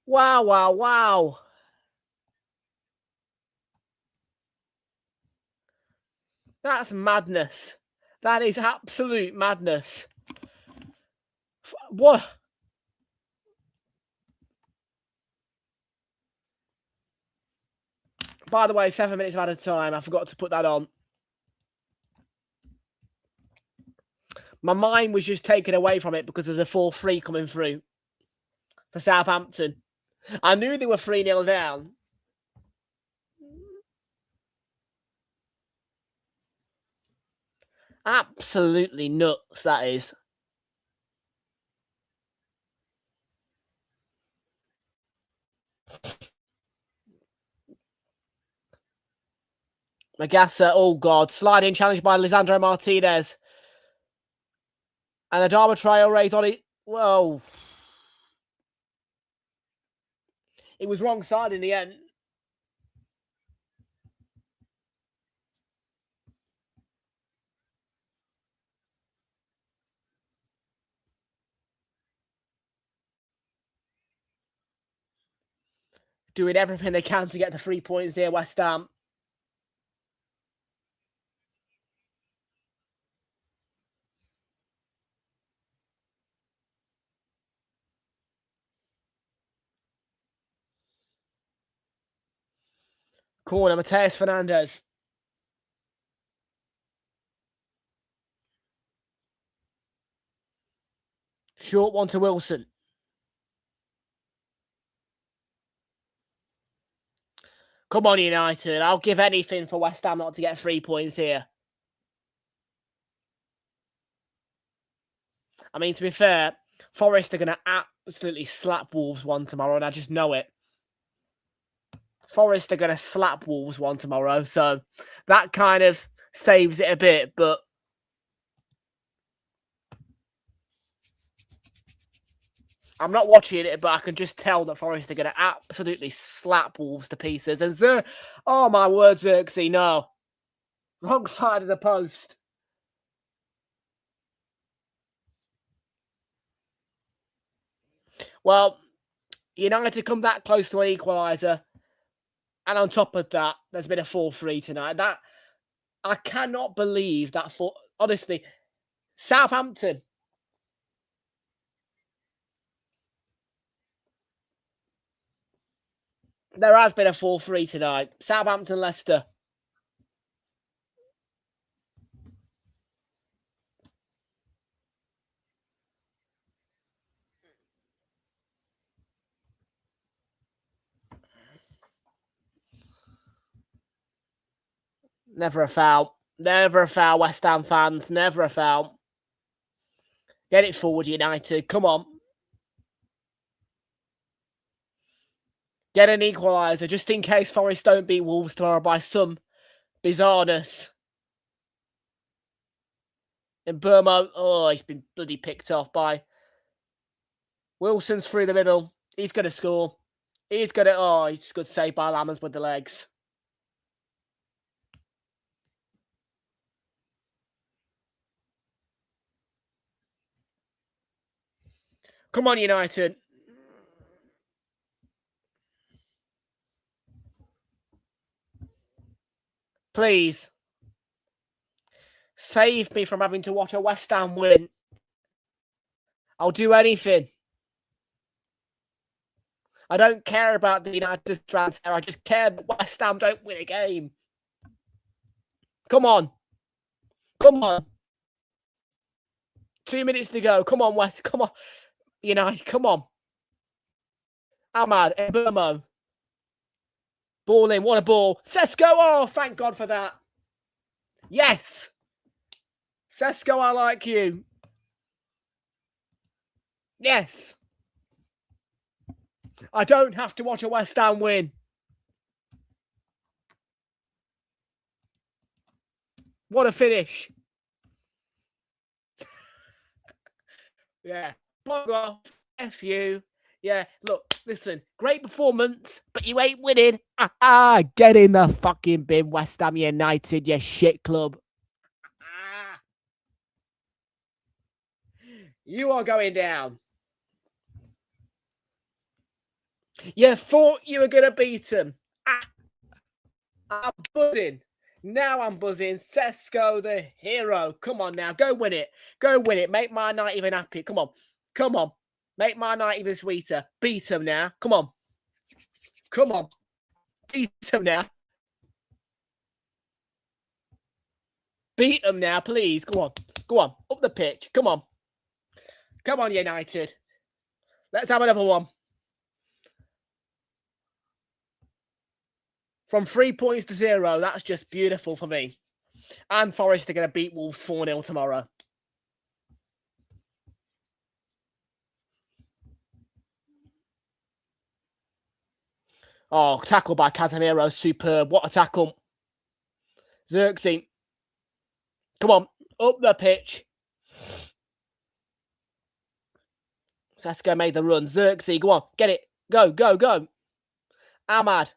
Speaker 2: Wow, wow, wow. That's madness. That is absolute madness. What? By the way, 7 minutes out of time. I forgot to put that on. My mind was just taken away from it because of the 4-3 coming through for Southampton. I knew they were 3-0 down. Absolutely nuts, that is. Magassa, oh God. Sliding challenge by Lisandro Martinez. And Adama Traore's on it. Whoa. It was wrong side in the end. Doing everything they can to get the 3 points there, West Ham. Corner, Mateus Fernandes. Short one to Wilson. Come on, United. I'll give anything for West Ham not to get 3 points here. I mean, to be fair, Forest are going to absolutely slap Wolves one tomorrow, and I just know it. Forest are going to slap Wolves one tomorrow, so that kind of saves it a bit, but I'm not watching it, but I can just tell that Forest are going to absolutely slap Wolves to pieces. And oh my word, Xerxes, no. Wrong side of the post. Well, United come that close to an equaliser. And on top of that, there's been a 4-3 tonight. That I cannot believe that. Honestly, Southampton. There has been a 4-3 tonight. Southampton, Leicester. Never a foul. Never a foul, West Ham fans. Never a foul. Get it forward, United. Come on. Get an equaliser just in case Forest don't beat Wolves tomorrow by some bizarreness. And Burmo, oh, he's been bloody picked off by Wilson's through the middle. He's going to score. He's going to, oh, he's good save by Lammers with the legs. Come on, United. Please. Save me from having to watch a West Ham win. I'll do anything. I don't care about the United transfer. I just care that West Ham don't win a game. Come on. Come on. 2 minutes to go. Come on, West. Come on. United, come on. Ahmad, Mbomo. Ball in. What a ball. Sesko. Oh, thank God for that. Yes. Sesko, I like you. Yes. I don't have to watch a West Ham win. What a finish. Yeah. Bog off. F you. Yeah. Look, listen. Great performance, but you ain't winning. Get in the fucking bin, West Ham United, you shit club. You are going down. You thought you were going to beat them. I'm buzzing. Now I'm buzzing. Sesko, the hero. Come on now. Go win it. Go win it. Make my night even happy. Come on. Come on. Make my night even sweeter. Beat them now. Come on. Come on. Beat them now. Beat them now, please. Go on. Go on. Up the pitch. Come on. Come on, United. Let's have another one. From 3 points to 0, that's just beautiful for me. And Forest are going to beat Wolves 4-0 tomorrow. Oh, tackle by Casemiro. Superb. What a tackle. Xerxes. Come on. Up the pitch. Sesko made the run. Xerxes, go on. Get it. Go, go, go. Ahmad.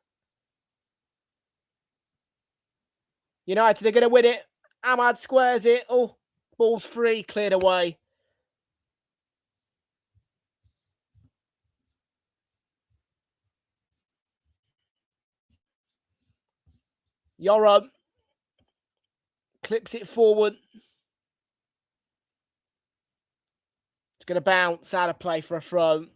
Speaker 2: United, they're going to win it. Ahmad squares it. Oh, ball's free. Cleared away. Yoro clips it forward. It's going to bounce out of play for a throw.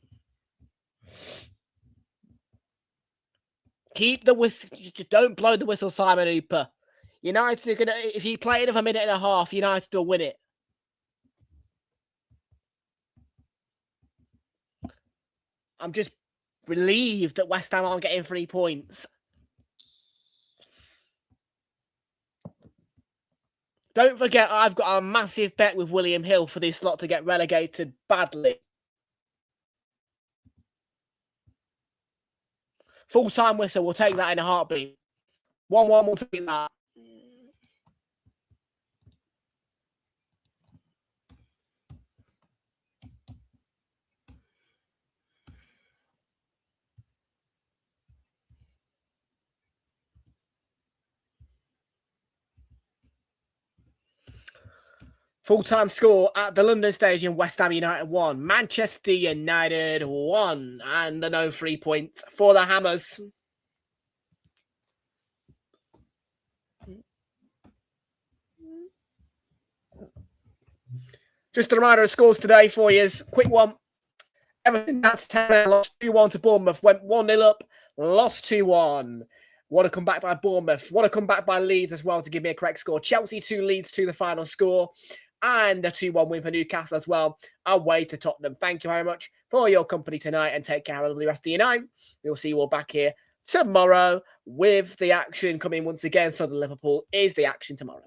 Speaker 2: Keep the whistle. Just don't blow the whistle, Simon Hooper. United are going to, if you play it for a minute and a half, United will win it. I'm just relieved that West Ham aren't getting 3 points. Don't forget, I've got a massive bet with William Hill for this lot to get relegated badly. Full-time whistle, we'll take that in a heartbeat. 1-1, we'll take that. Full-time score at the London Stadium, West Ham United 1, Manchester United 1, and the no 3 points for the Hammers. Just a reminder of scores today for you. Quick one. Everton down to 10, lost 2-1 to Bournemouth, went 1-0 up, lost 2-1. What a comeback by Bournemouth. What a comeback by Leeds as well to give me a correct score. Chelsea 2, Leeds 2, the final score. And a 2-1 win for Newcastle as well, away to Tottenham. Thank you very much for your company tonight and take care. Have a lovely rest of your night. We'll see you all back here tomorrow with the action coming once again. So the Liverpool is the action tomorrow.